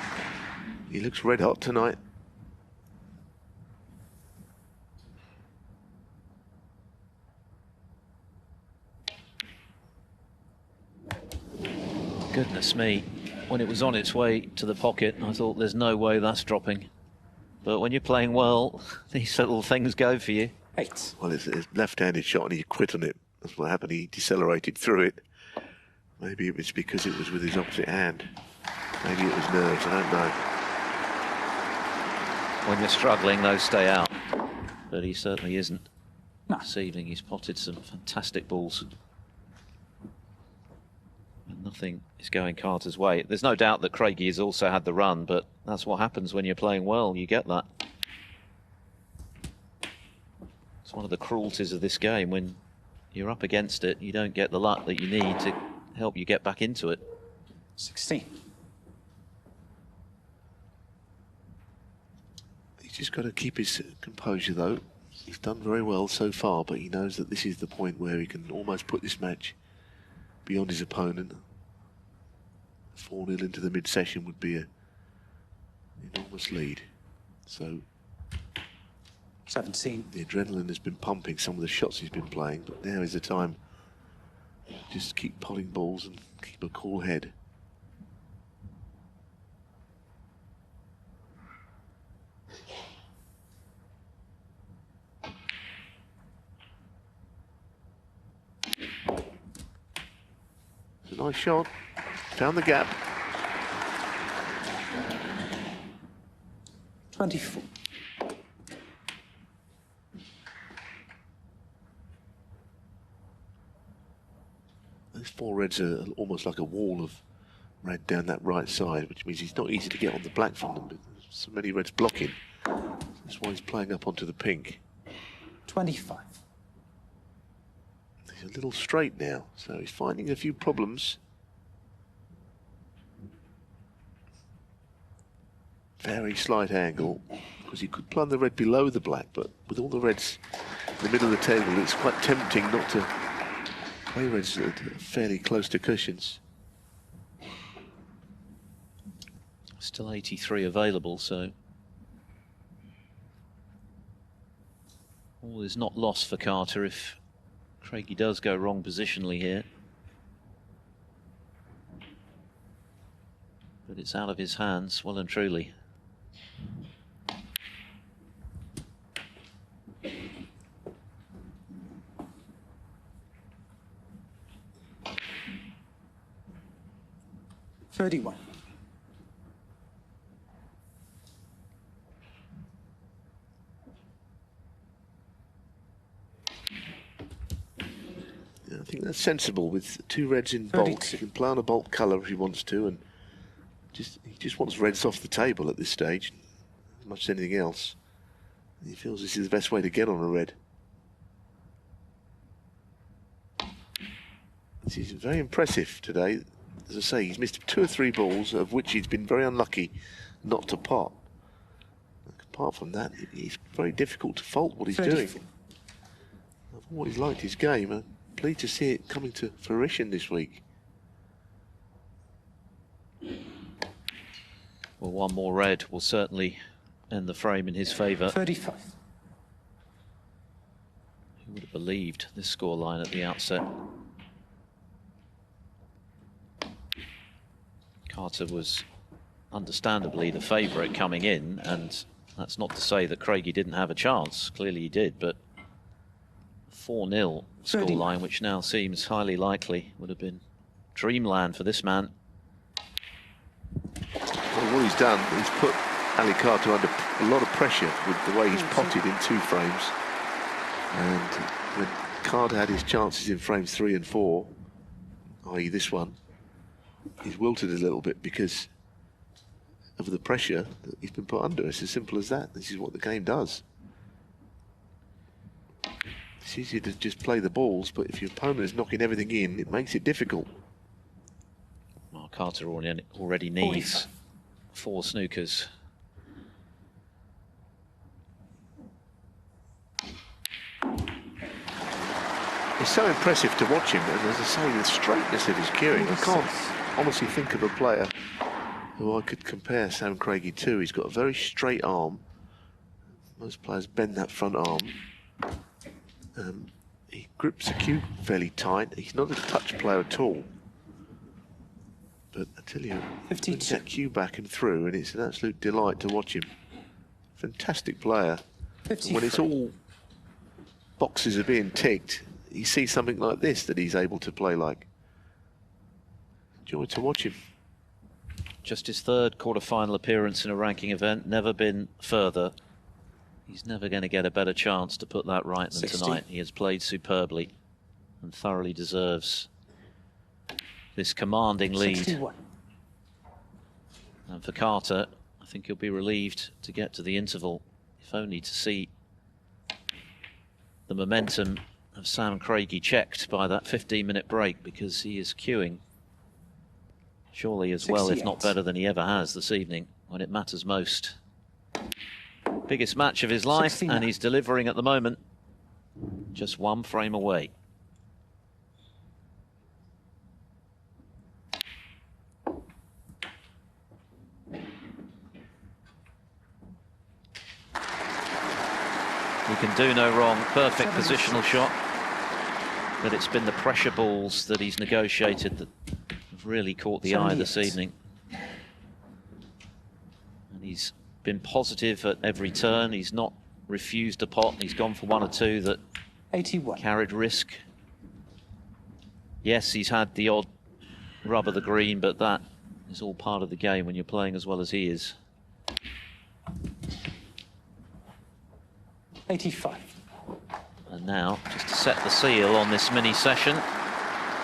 he looks red hot tonight. Goodness me, when it was on its way to the pocket, I thought there's no way that's dropping. But when you're playing well, these little things go for you. 8. Well, it's a left-handed shot and he quit on it. That's what happened. He decelerated through it. Maybe it was because it was with his opposite hand. Maybe it was nerves, I don't know. When you're struggling, those stay out. But he certainly isn't. No. This evening he's potted some fantastic balls. And nothing is going Carter's way. There's no doubt that Craigie has also had the run, but that's what happens when you're playing well. You get that. It's one of the cruelties of this game. When you're up against it, you don't get the luck that you need to help you get back into it. 16. He's just got to keep his composure, though. He's done very well so far, but he knows that this is the point where he can almost put this match beyond his opponent. 4-0 into the mid-session would be an enormous lead. So 17. the adrenaline has been pumping some of the shots he's been playing, but now is the time to just keep potting balls and keep a cool head. It's a nice shot. Found the gap. 24. Those 4 reds are almost like a wall of red down that right side, which means it's not easy to get on the black from them. But there's so many reds blocking. That's why he's playing up onto the pink. 25. He's a little straight now, so he's finding a few problems. Very slight angle, because he could plumb the red below the black, but with all the reds in the middle of the table, it's quite tempting not to play reds that are fairly close to cushions. Still 83 available, so all is not lost for Carter if Craigie does go wrong positionally here. But it's out of his hands, well and truly. $31. Yeah, I think that's sensible with 2 reds in bulk. He can play on a bulk colour if he wants to, and he just wants reds off the table at this stage, as much as anything else. He feels this is the best way to get on a red. This is very impressive today. As I say, he's missed 2 or 3 balls, of which he's been very unlucky not to pot. Apart from that, it's very difficult to fault what he's doing. I've always liked his game. I'm pleased to see it coming to fruition this week. Well, one more red will certainly end the frame in his favour. 35. Who would have believed this scoreline at the outset? Carter was understandably the favourite coming in, and that's not to say that Craigie didn't have a chance. Clearly he did, but 4-0 scoreline, which now seems highly likely, would have been dreamland for this man. Well, what he's done, he's put Ali Carter under a lot of pressure with the way he's potted in 2 frames. And when Carter had his chances in frames 3 and 4, i.e. this one, he's wilted a little bit because of the pressure that he's been put under. It's as simple as that. This is what the game does. It's easy to just play the balls, but if your opponent is knocking everything in, it makes it difficult. Well, Carter already needs 4 snookers. It's so impressive to watch him, and as I say, the straightness of his cueing. I can't honestly think of a player who I could compare Sam Craigie to. He's got a very straight arm. Most players bend that front arm. He grips the cue fairly tight. He's not a touch player at all. But I tell you, puts that cue back and through, and it's an absolute delight to watch him. Fantastic player. When it's all boxes are being ticked, you see something like this that he's able to play like. Joy to watch him. Just his 3rd quarter-final appearance in a ranking event, never been further. He's never going to get a better chance to put that right than 60. tonight. He has played superbly and thoroughly deserves this commanding lead. 61. And for Carter, I think he'll be relieved to get to the interval, if only to see the momentum of Sam Craigie checked by that 15-minute break, because he is cueing surely as well, if not better than he ever has this evening when it matters most. Biggest match of his life, 69. and he's delivering at the moment, just 1 frame away. He can do no wrong. Perfect positional shot. But it's been the pressure balls that he's negotiated that have really caught the eye this evening. And he's been positive at every turn. He's not refused a pot. He's gone for 1 or 2 that 81. Carried risk. Yes, he's had the odd rub of the green, but that is all part of the game when you're playing as well as he is. 85. And now, just to set the seal on this mini session,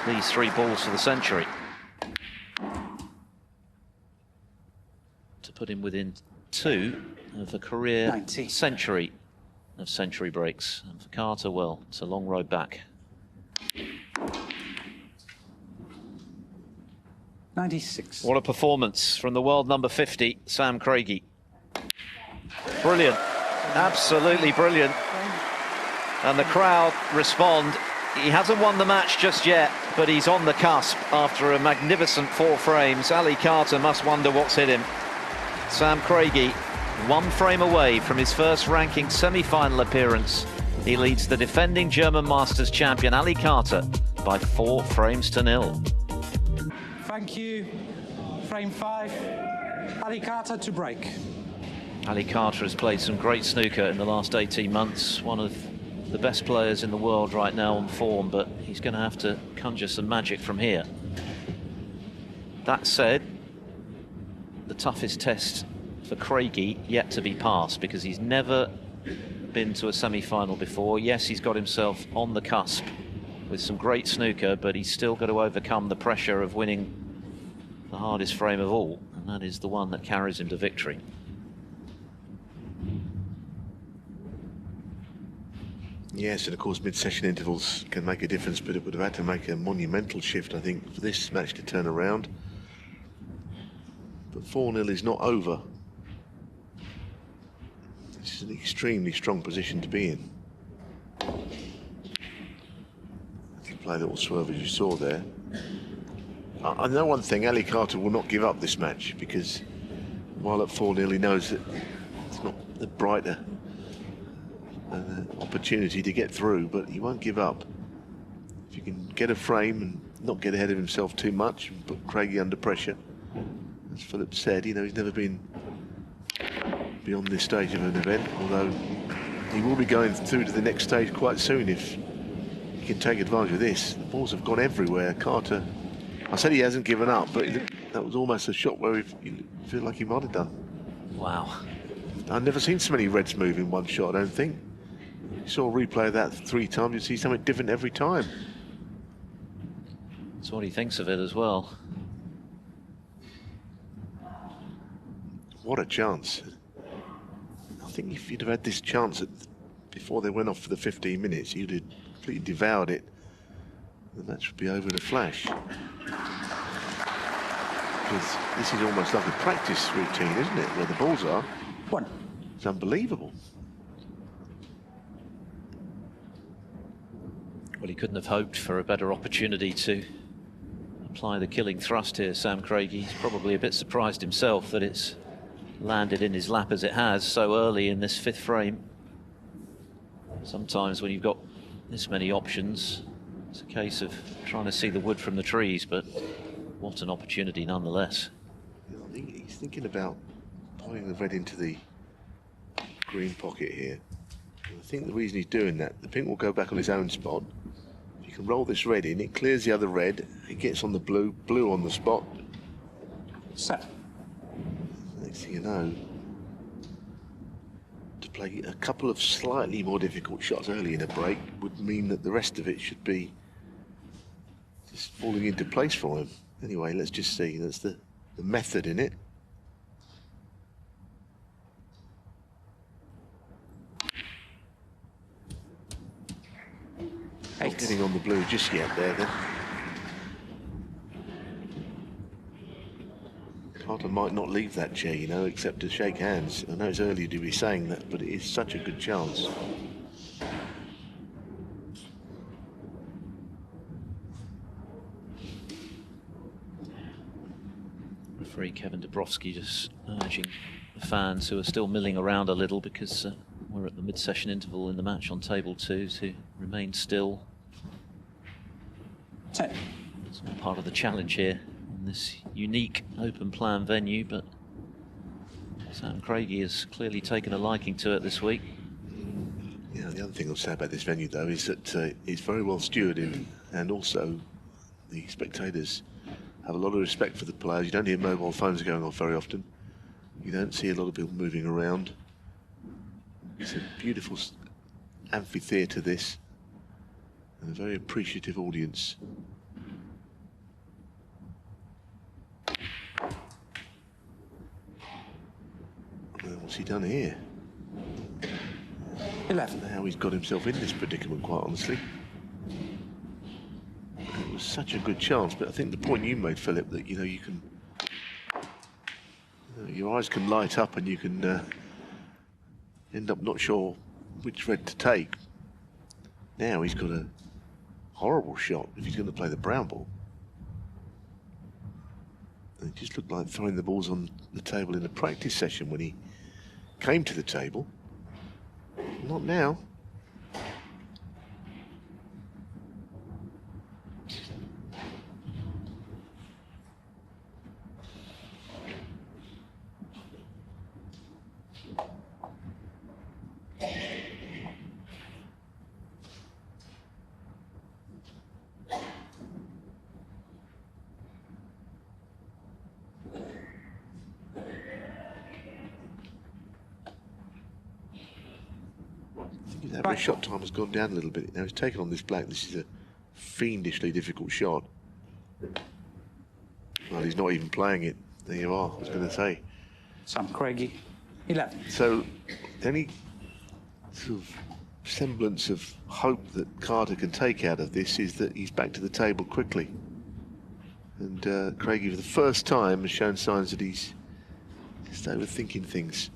these 3 balls for the century. To put him within 2 of a career 90. century of century breaks. And for Carter, well, it's a long road back. 96. What a performance from the world number 50, Sam Craigie. Brilliant, absolutely brilliant. And the crowd respond. He hasn't won the match just yet, but he's on the cusp after a magnificent 4 frames. Ali Carter must wonder what's hit him. Sam Craigie, 1 frame away from his first ranking semi-final appearance. He leads the defending German Masters champion Ali Carter by 4 frames to 0. Thank you. Frame 5. Ali Carter to break. Ali Carter has played some great snooker in the last 18 months. One of the best players in the world right now on form, but he's going to have to conjure some magic from here. That said, the toughest test for Craigie yet to be passed, because he's never been to a semi-final before. Yes, he's got himself on the cusp with some great snooker, but he's still got to overcome the pressure of winning the hardest frame of all, and that is the one that carries him to victory. Yes, and of course mid-session intervals can make a difference, but it would have had to make a monumental shift, I think, for this match to turn around. But 4-0 is not over. This is an extremely strong position to be in. Play a little swerve as you saw there. I know one thing, Ali Carter will not give up this match, because while at 4-0 he knows that it's not the brighter opportunity to get through, but he won't give up. If you can get a frame and not get ahead of himself too much and put Craigie under pressure, as Philip said, you know, he's never been beyond this stage of an event, although he will be going through to the next stage quite soon if he can take advantage of this. The balls have gone everywhere. Carter, I said he hasn't given up, but that was almost a shot where you feel like he might have done. Wow. I've never seen so many reds move in one shot, I don't think. You saw a replay of that 3 times, you see something different every time. That's what he thinks of it as well. What a chance. I think if you'd have had this chance before they went off for the 15 minutes, you'd have completely devoured it. The match would be over in a flash. Because this is almost like a practice routine, isn't it? Where the balls are. 1. It's unbelievable. Well, he couldn't have hoped for a better opportunity to apply the killing thrust here, Sam Craigie. He's probably a bit surprised himself that it's landed in his lap as it has so early in this 5th frame. Sometimes when you've got this many options, it's a case of trying to see the wood from the trees, but what an opportunity nonetheless. I think he's thinking about putting the red into the green pocket here. And I think the reason he's doing that, the pink will go back on his own spot. If you can roll this red in, it clears the other red, it gets on the blue, blue on the spot. Set. Next thing you know, to play a couple of slightly more difficult shots early in a break would mean that the rest of it should be just falling into place for him. Anyway, let's just see. That's the method in it. Not getting on the blue just yet there then. Carter might not leave that chair, you know, except to shake hands. I know it's early to be saying that, but it is such a good chance. Referee Kevin Dabrowski just urging the fans who are still milling around a little, because we're at the mid-session interval in the match on table 2, to remain still. 10. It's all part of the challenge here in this unique open plan venue, but Sam Craigie has clearly taken a liking to it this week. Yeah, the other thing I'll say about this venue though is that it's very well stewarded, and also the spectators have a lot of respect for the players. You don't hear mobile phones going off very often. You don't see a lot of people moving around. It's a beautiful amphitheatre, this, and a very appreciative audience. Well, what's he done here? 11. How he's got himself in this predicament, quite honestly. It was such a good chance, but I think the point you made, Philip, that, you know, you can, your eyes can light up and you can end up not sure which red to take. Now he's got a horrible shot if he's going to play the brown ball. And it just looked like throwing the balls on the table in a practice session when he came to the table. Not now. That average shot time has gone down a little bit. Now he's taken on this black. This is a fiendishly difficult shot. Well, he's not even playing it. There you are, I was going to say. Sam Craigie, 11. So, the only sort of semblance of hope that Carter can take out of this is that he's back to the table quickly. And Craigie, for the first time, has shown signs that he's just overthinking things.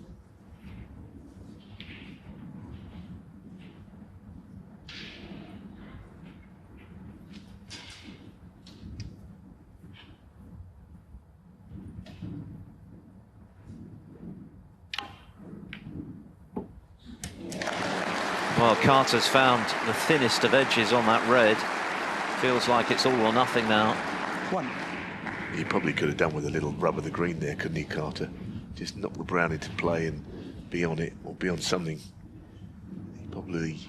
Well, Carter's found the thinnest of edges on that red. Feels like it's all or nothing now. One. He probably could have done with a little rub of the green there, couldn't he, Carter? Just knock the brown into play and be on it, or be on something. He probably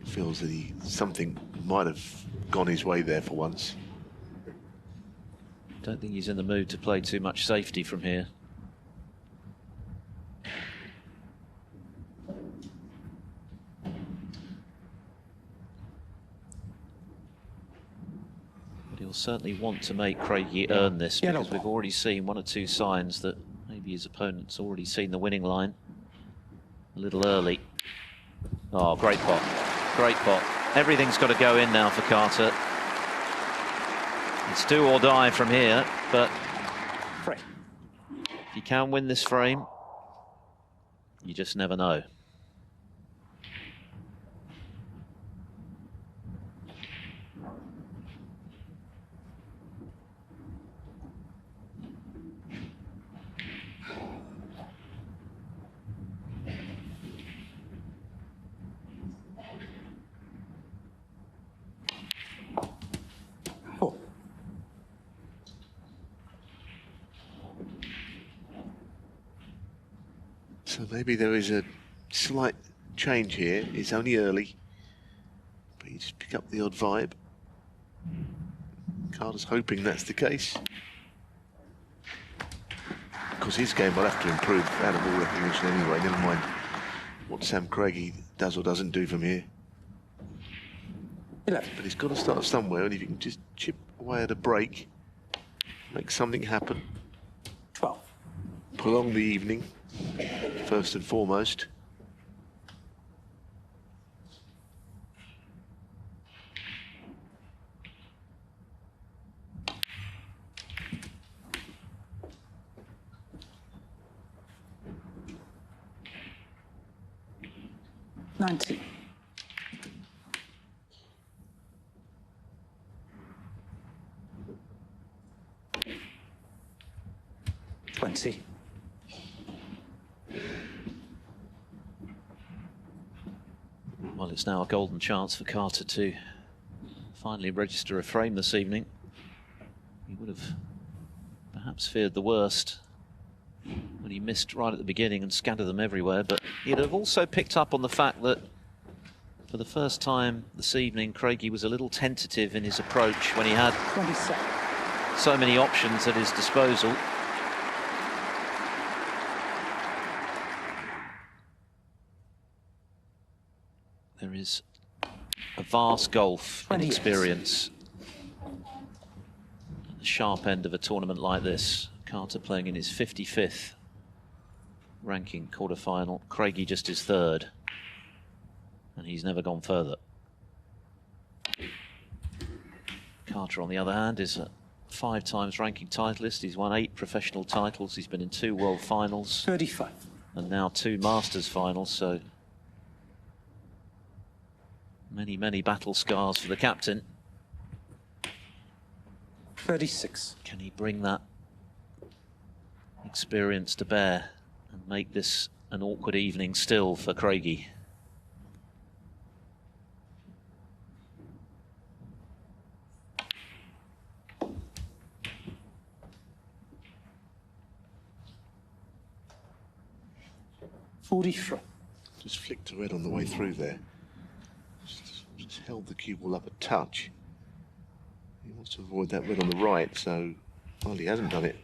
feels that something might have gone his way there for once. Don't think he's in the mood to play too much safety from here. He'll certainly want to make Craigie earn this, because we've already seen one or two signs that maybe his opponent's already seen the winning line a little early. Oh, great pot. Great pot. Everything's got to go in now for Carter. It's do or die from here, but if you can win this frame, you just never know. So maybe there is a slight change here. It's only early, but you just pick up the odd vibe. Carter's hoping that's the case. Because his game will have to improve out of all recognition anyway, never mind what Sam Craigie does or doesn't do from here. 11. But he's got to start somewhere, and if you can just chip away at a break, make something happen. 12. Prolong the evening, first and foremost. $19. 20. Well, it's now a golden chance for Carter to finally register a frame this evening. He would have perhaps feared the worst when he missed right at the beginning and scattered them everywhere, but he'd have also picked up on the fact that for the first time this evening, Craigie was a little tentative in his approach when he had 27. so many options at his disposal. There is a vast gulf in experience at the sharp end of a tournament like this. Carter playing in his 55th ranking quarterfinal. Craigie just his third, and he's never gone further. Carter, on the other hand, is a 5 times ranking titleist. He's won 8 professional titles. He's been in 2 world finals. 35. And now 2 Masters finals, so many, many battle scars for the captain. 36. Can he bring that experience to bear and make this an awkward evening still for Craigie? $43. Just flicked to red on the way through there. Just held the cue ball up a touch. He wants to avoid that red on the right, so well, he hasn't done it.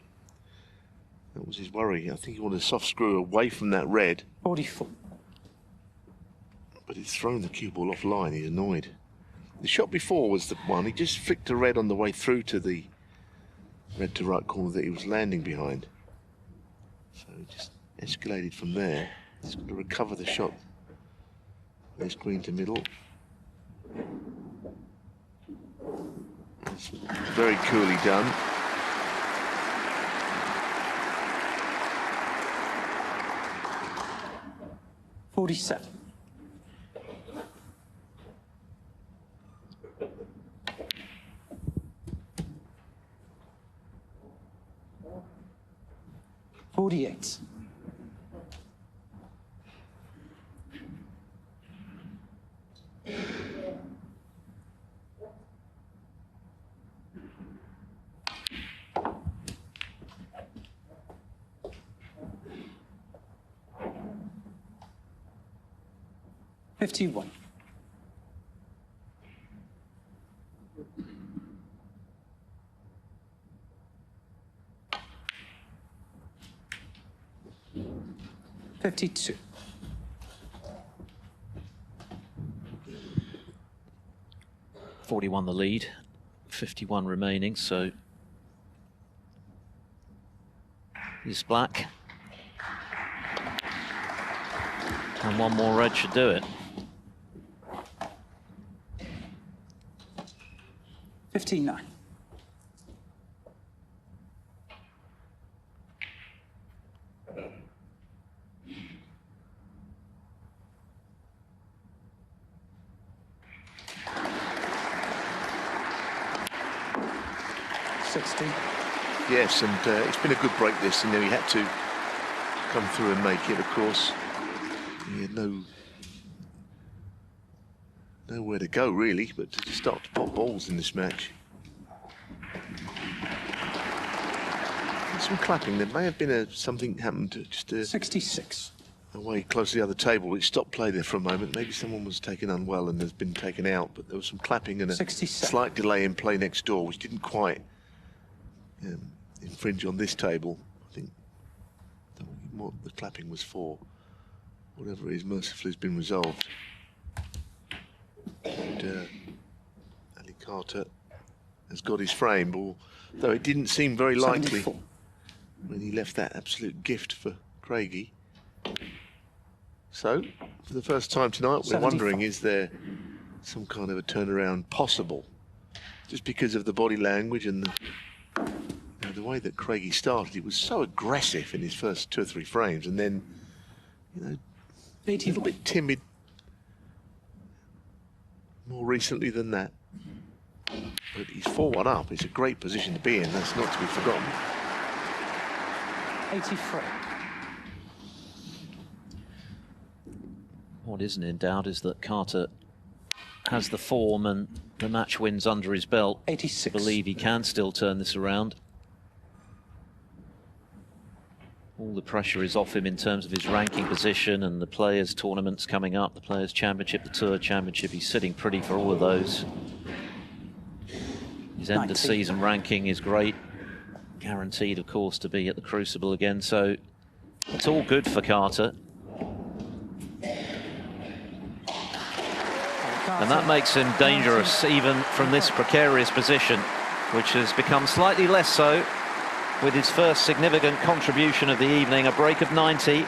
That was his worry. I think he wanted a soft screw away from that red. 44. But he's thrown the cue ball offline. He's annoyed. The shot before was the one. He just flicked a red on the way through to the red to right corner that he was landing behind. So he just escalated from there. He's got to recover the shot This green to middle. It's very coolly done. $47. $48. $51. $52. $41 the lead, 51 remaining, so is black. And one more red should do it. 59. Yes, and it's been a good break this, and he had to come through and make it, of course. He had nowhere to go, really, but to start to pop balls in this match. Some clapping. There may have been something happened just 66. Away close to the other table, which stopped play there for a moment. Maybe someone was taken unwell and has been taken out, but there was some clapping and a 67. Slight delay in play next door, which didn't quite infringe on this table. I think what the clapping was for. Whatever it is, mercifully has been resolved. And Ali Carter has got his frame, although it didn't seem very likely 74. when he left that absolute gift for Craigie. So, for the first time tonight, we're 75. wondering, is there some kind of a turnaround possible? Just because of the body language and the way that Craigie started, he was so aggressive in his first 2 or 3 frames, and then, a little bit timid more recently than that. But he's 4-1 up. It's a great position to be in. That's not to be forgotten. 83. What isn't in doubt is that Carter has the form and the match wins under his belt. 86. Believe he can still turn this around. All the pressure is off him in terms of his ranking position and the Players' tournaments coming up, the Players' Championship, the Tour Championship. He's sitting pretty for all of those. His end of season ranking is great. Guaranteed, of course, to be at the Crucible again. So it's all good for Carter. And that makes him dangerous even from this precarious position, which has become slightly less so with his first significant contribution of the evening, a break of 90.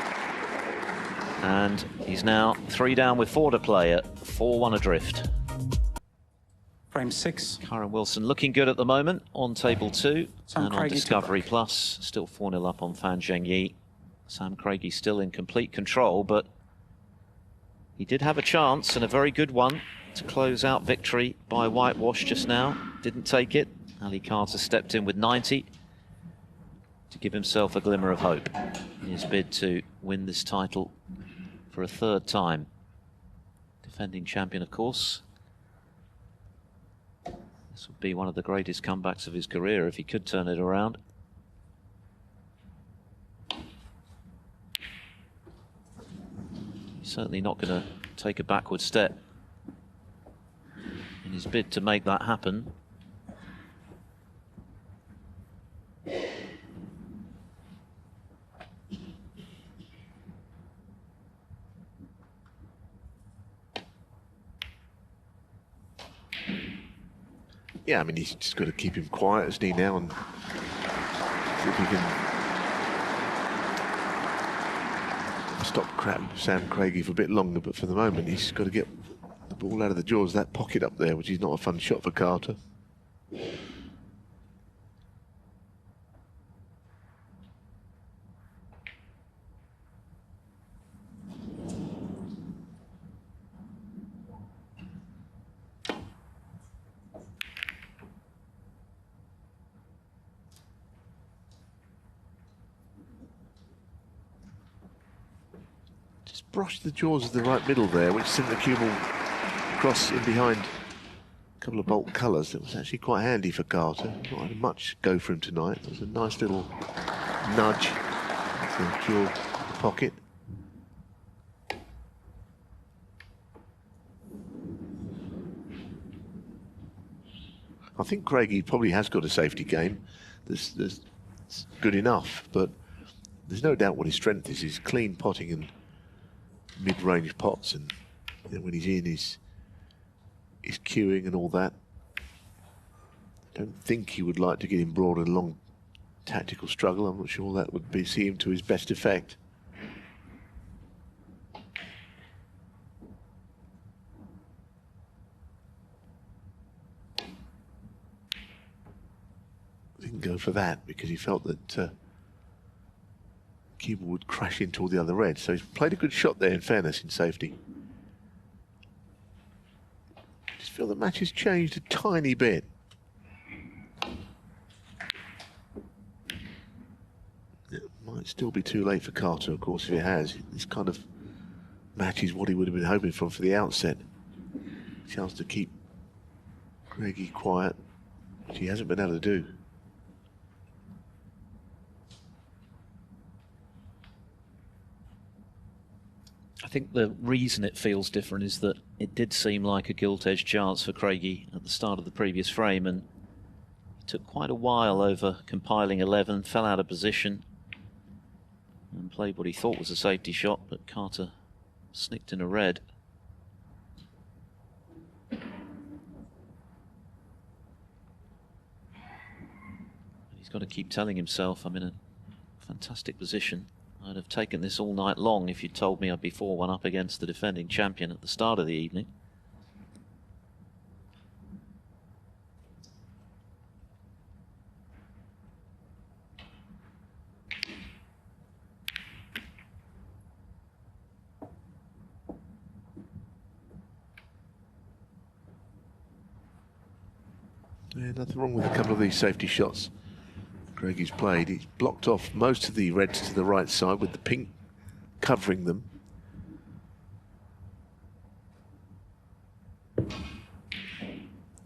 And he's now 3 down with 4 to play at 4-1 adrift. Frame 6. Kyron Wilson looking good at the moment on table 2 and on Craigie Discovery Plus, still 4-0 up on Fan Zhengyi. Sam Craigie still in complete control, but he did have a chance, and a very good one, to close out victory by whitewash just now. Didn't take it. Ali Carter stepped in with 90 to give himself a glimmer of hope in his bid to win this title for a 3rd time. Defending champion, of course. This would be one of the greatest comebacks of his career if he could turn it around. He's certainly not going to take a backward step in his bid to make that happen. Yeah, I mean, he's just got to keep him quiet, hasn't he, now, and see if he can stop Sam Craigie for a bit longer, but for the moment he's got to get the ball out of the jaws of that pocket up there, which is not a fun shot for Carter. Brushed the jaws of the right middle there, which sent the cue ball across in behind a couple of bolt colours. It was actually quite handy for Carter. Not had much go for him tonight. It was a nice little nudge to jaw the pocket. I think Craigie probably has got a safety game that's good enough, but there's no doubt what his strength is. His clean potting and mid-range pots, and you know, when he's in his cueing and all that. I don't think he would like to get embroiled in a long tactical struggle. I'm not sure that would see him to his best effect. Didn't go for that because he felt that Cuba would crash into all the other reds. So he's played a good shot there, in fairness, in safety. I just feel the match has changed a tiny bit. It might still be too late for Carter, of course, if it has. This kind of match is what he would have been hoping for the outset. A chance to keep Craigie quiet, which he hasn't been able to do. I think the reason it feels different is that it did seem like a gilt-edged chance for Craigie at the start of the previous frame, and it took quite a while over compiling 11, fell out of position and played what he thought was a safety shot, but Carter snicked in a red. He's got to keep telling himself, I'm in a fantastic position. I'd have taken this all night long if you'd told me I'd be 4-1 up against the defending champion at the start of the evening. Yeah, nothing wrong with a couple of these safety shots Craigie's played. He's blocked off most of the reds to the right side with the pink covering them. A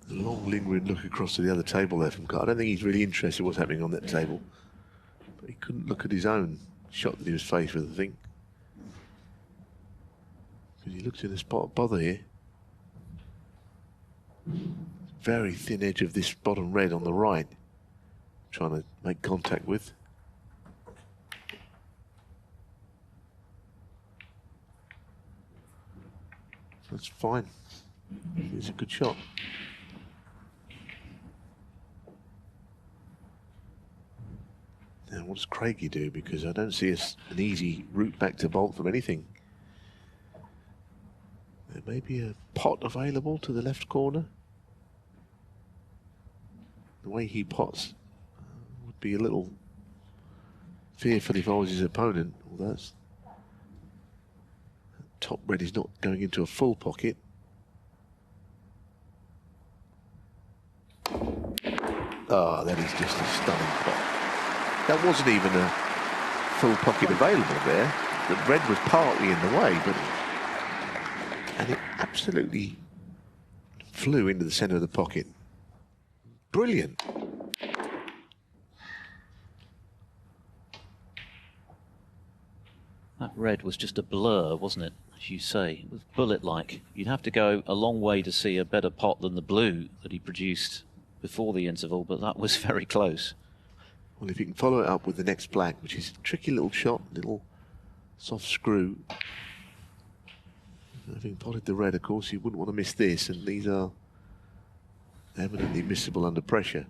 long lingering look across to the other table there from Carter. I don't think he's really interested in what's happening on that table. But he couldn't look at his own shot that he was faced with, I think. Because he looks in a spot of bother here. Very thin edge of this bottom red on the right. Trying to make contact with. That's fine. It's a good shot. Now, what does Craigie do? Because I don't see an easy route back to bolt from anything. There may be a pot available to the left corner. The way he pots would be a little fearful if I was his opponent. Well, that's top red is not going into a full pocket. Ah, that is just a stunning pot. That wasn't even a full pocket available there. The red was partly in the way, and it absolutely flew into the centre of the pocket. Brilliant. That red was just a blur, wasn't it? As you say, it was bullet-like. You'd have to go a long way to see a better pot than the blue that he produced before the interval, but that was very close. Well, if you can follow it up with the next black, which is a tricky little shot, little soft screw. Having potted the red, of course, you wouldn't want to miss this, and these are eminently missable under pressure.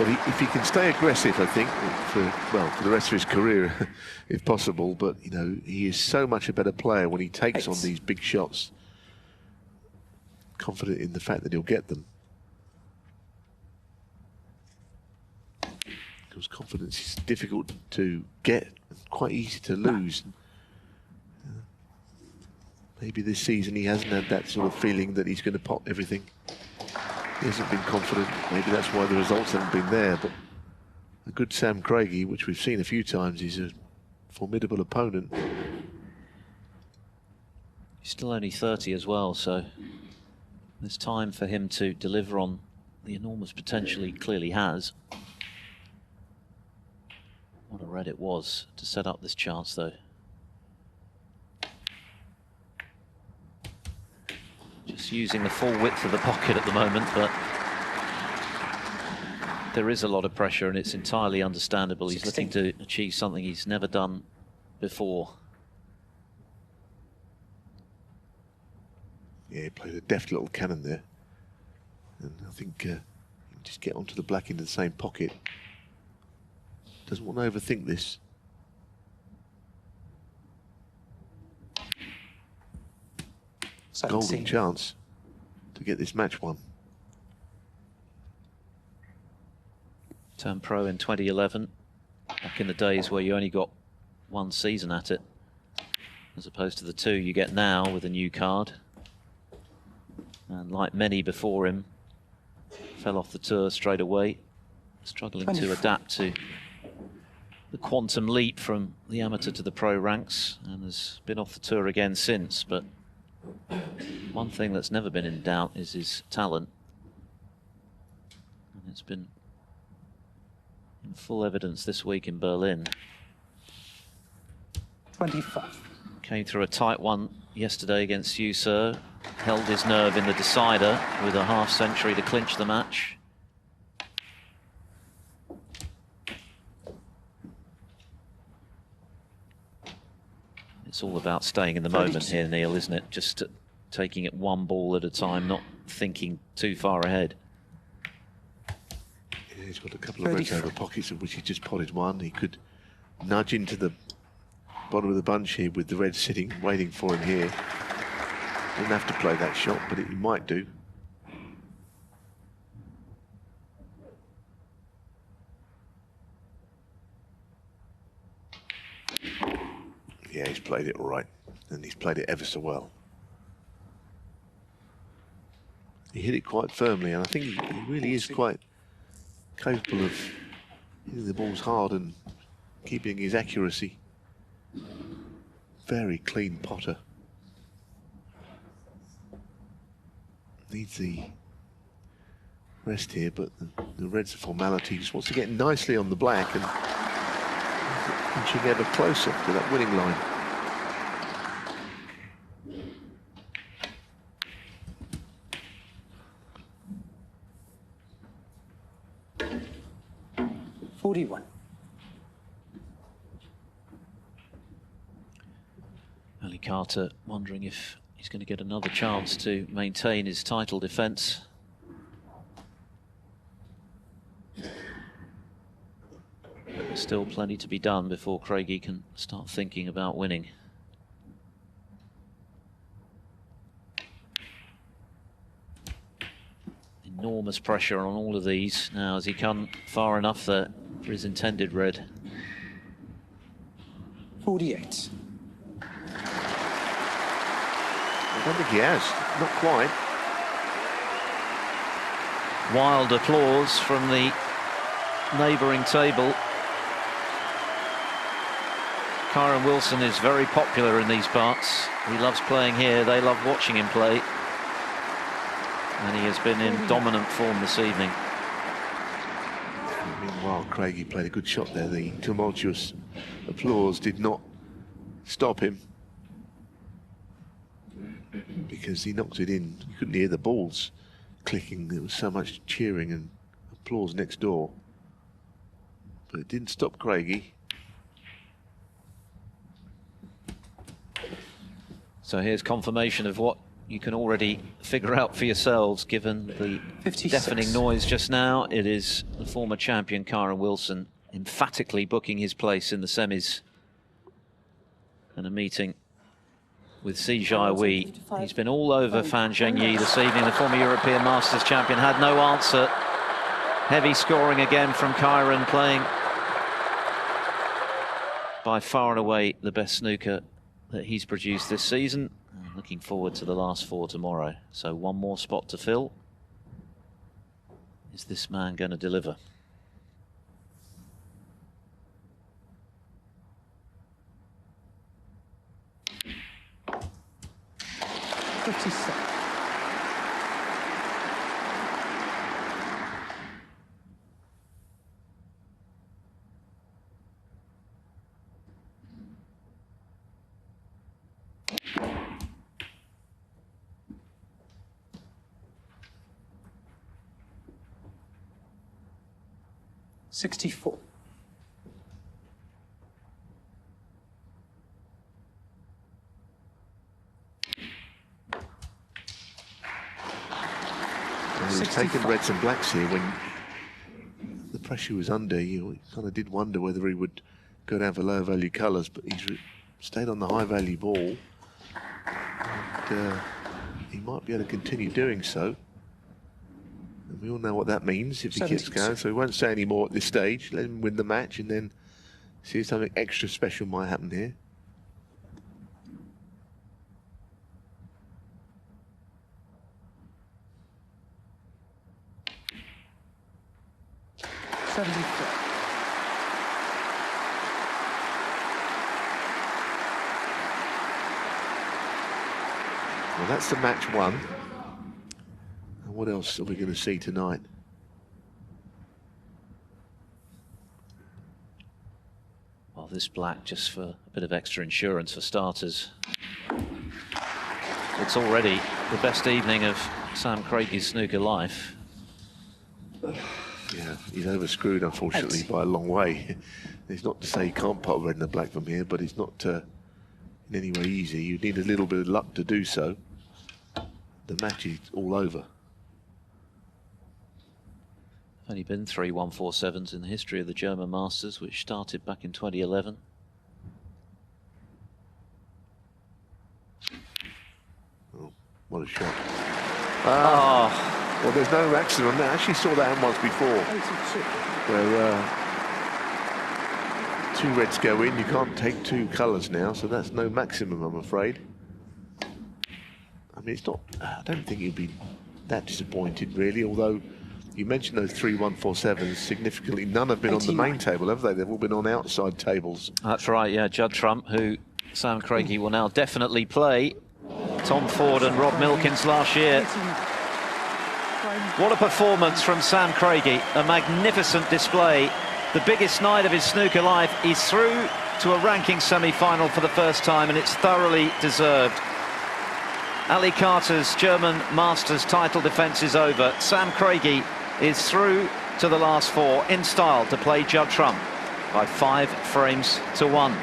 But if he can stay aggressive, I think, for the rest of his career, if possible. But, you know, he is so much a better player when he takes on these big shots. Confident in the fact that he'll get them. Because confidence is difficult to get, quite easy to lose. Maybe this season he hasn't had that sort of feeling that he's going to pop everything. He hasn't been confident. Maybe that's why the results haven't been there. But a good Sam Craigie, which we've seen a few times, is a formidable opponent. He's still only 30 as well, so there's time for him to deliver on the enormous potential he clearly has. What a red it was to set up this chance, though. Just using the full width of the pocket at the moment, but there is a lot of pressure and it's entirely understandable. He's looking to achieve something he's never done before. Yeah, he played a deft little cannon there. And I think he can just get onto the black into the same pocket. Doesn't want to overthink this. Golden chance to get this match won. Turned pro in 2011, back in the days where you only got one season at it, as opposed to the 2 you get now with a new card. And like many before him, fell off the tour straight away, struggling to adapt to the quantum leap from the amateur to the pro ranks, and has been off the tour again since. But one thing that's never been in doubt is his talent, and it's been in full evidence this week in Berlin. 25. Came through a tight one yesterday against you, sir. Held his nerve in the decider with a half century to clinch the match. It's all about staying in the moment here, Neal, isn't it? Just taking it one ball at a time, not thinking too far ahead. Yeah, he's got a couple of reds over pockets of which he just potted one. He could nudge into the bottom of the bunch here with the red sitting, waiting for him here. Didn't have to play that shot, but he might do. Yeah, he's played it all right, and he's played it ever so well. He hit it quite firmly, and I think he really is quite capable of hitting the balls hard and keeping his accuracy. Very clean potter. Needs the rest here, but the red's a formality. He just wants to get nicely on the black and inching ever closer to that winning line. Ali Carter wondering if he's going to get another chance to maintain his title defence. There's still plenty to be done before Craigie can start thinking about winning. Enormous pressure on all of these now as he come far enough there for his intended red. 48. I don't think he has, not quite. Wild applause from the neighbouring table. Kyron Wilson is very popular in these parts. He loves playing here, they love watching him play. And he has been in dominant form this evening. Meanwhile, Craigie played a good shot there. The tumultuous applause did not stop him, because he knocked it in. You couldn't hear the balls clicking. There was so much cheering and applause next door. But it didn't stop Craigie. So here's confirmation of what you can already figure out for yourselves, given the 56. deafening noise just now. It is the former champion Kyren Wilson emphatically booking his place in the semis. And a meeting with Si Jiahui. He's been all over Fan Zhengyi this evening. The former European Masters champion had no answer. Heavy scoring again from Kyren, playing by far and away the best snooker that he's produced this season. Looking forward to the last 4 tomorrow. So one more spot to fill. Is this man going to deliver? $64. He was taking reds and blacks here when the pressure was under. You kind of did wonder whether he would go down for lower value colours, but he's stayed on the high value ball. And, he might be able to continue doing so. And we all know what that means if he keeps going, so we won't say any more at this stage. Let him win the match and then see if something extra special might happen here. Well, that's the match one. And what else are we going to see tonight? Well, this black, just for a bit of extra insurance for starters. It's already the best evening of Sam Craigie's snooker life. Yeah, he's overscrewed, unfortunately, by a long way. It's not to say he can't put a red and a black from here, but it's not in any way easy. You need a little bit of luck to do so. The match is all over. Only been 3 147s in the history of the German Masters, which started back in 2011. Oh, what a shot. Well, there's no accident on that. I actually saw that once before, where 2 reds go in. You can't take 2 colours now, so that's no maximum, I'm afraid. I mean, it's not. I don't think you'd be that disappointed, really. Although you mentioned those 3 147s, significantly none have been on the main table, have they? They've all been on outside tables. That's right. Yeah, Judd Trump, who Sam Craigie will now definitely play. Tom Ford and Rob Milkins last year. What a performance from Sam Craigie. A magnificent display. The biggest night of his snooker life. He's through to a ranking semi-final for the first time, and it's thoroughly deserved. Ali Carter's German Masters title defence is over. Sam Craigie is through to the last 4 in style to play Judd Trump by 5 frames to 1.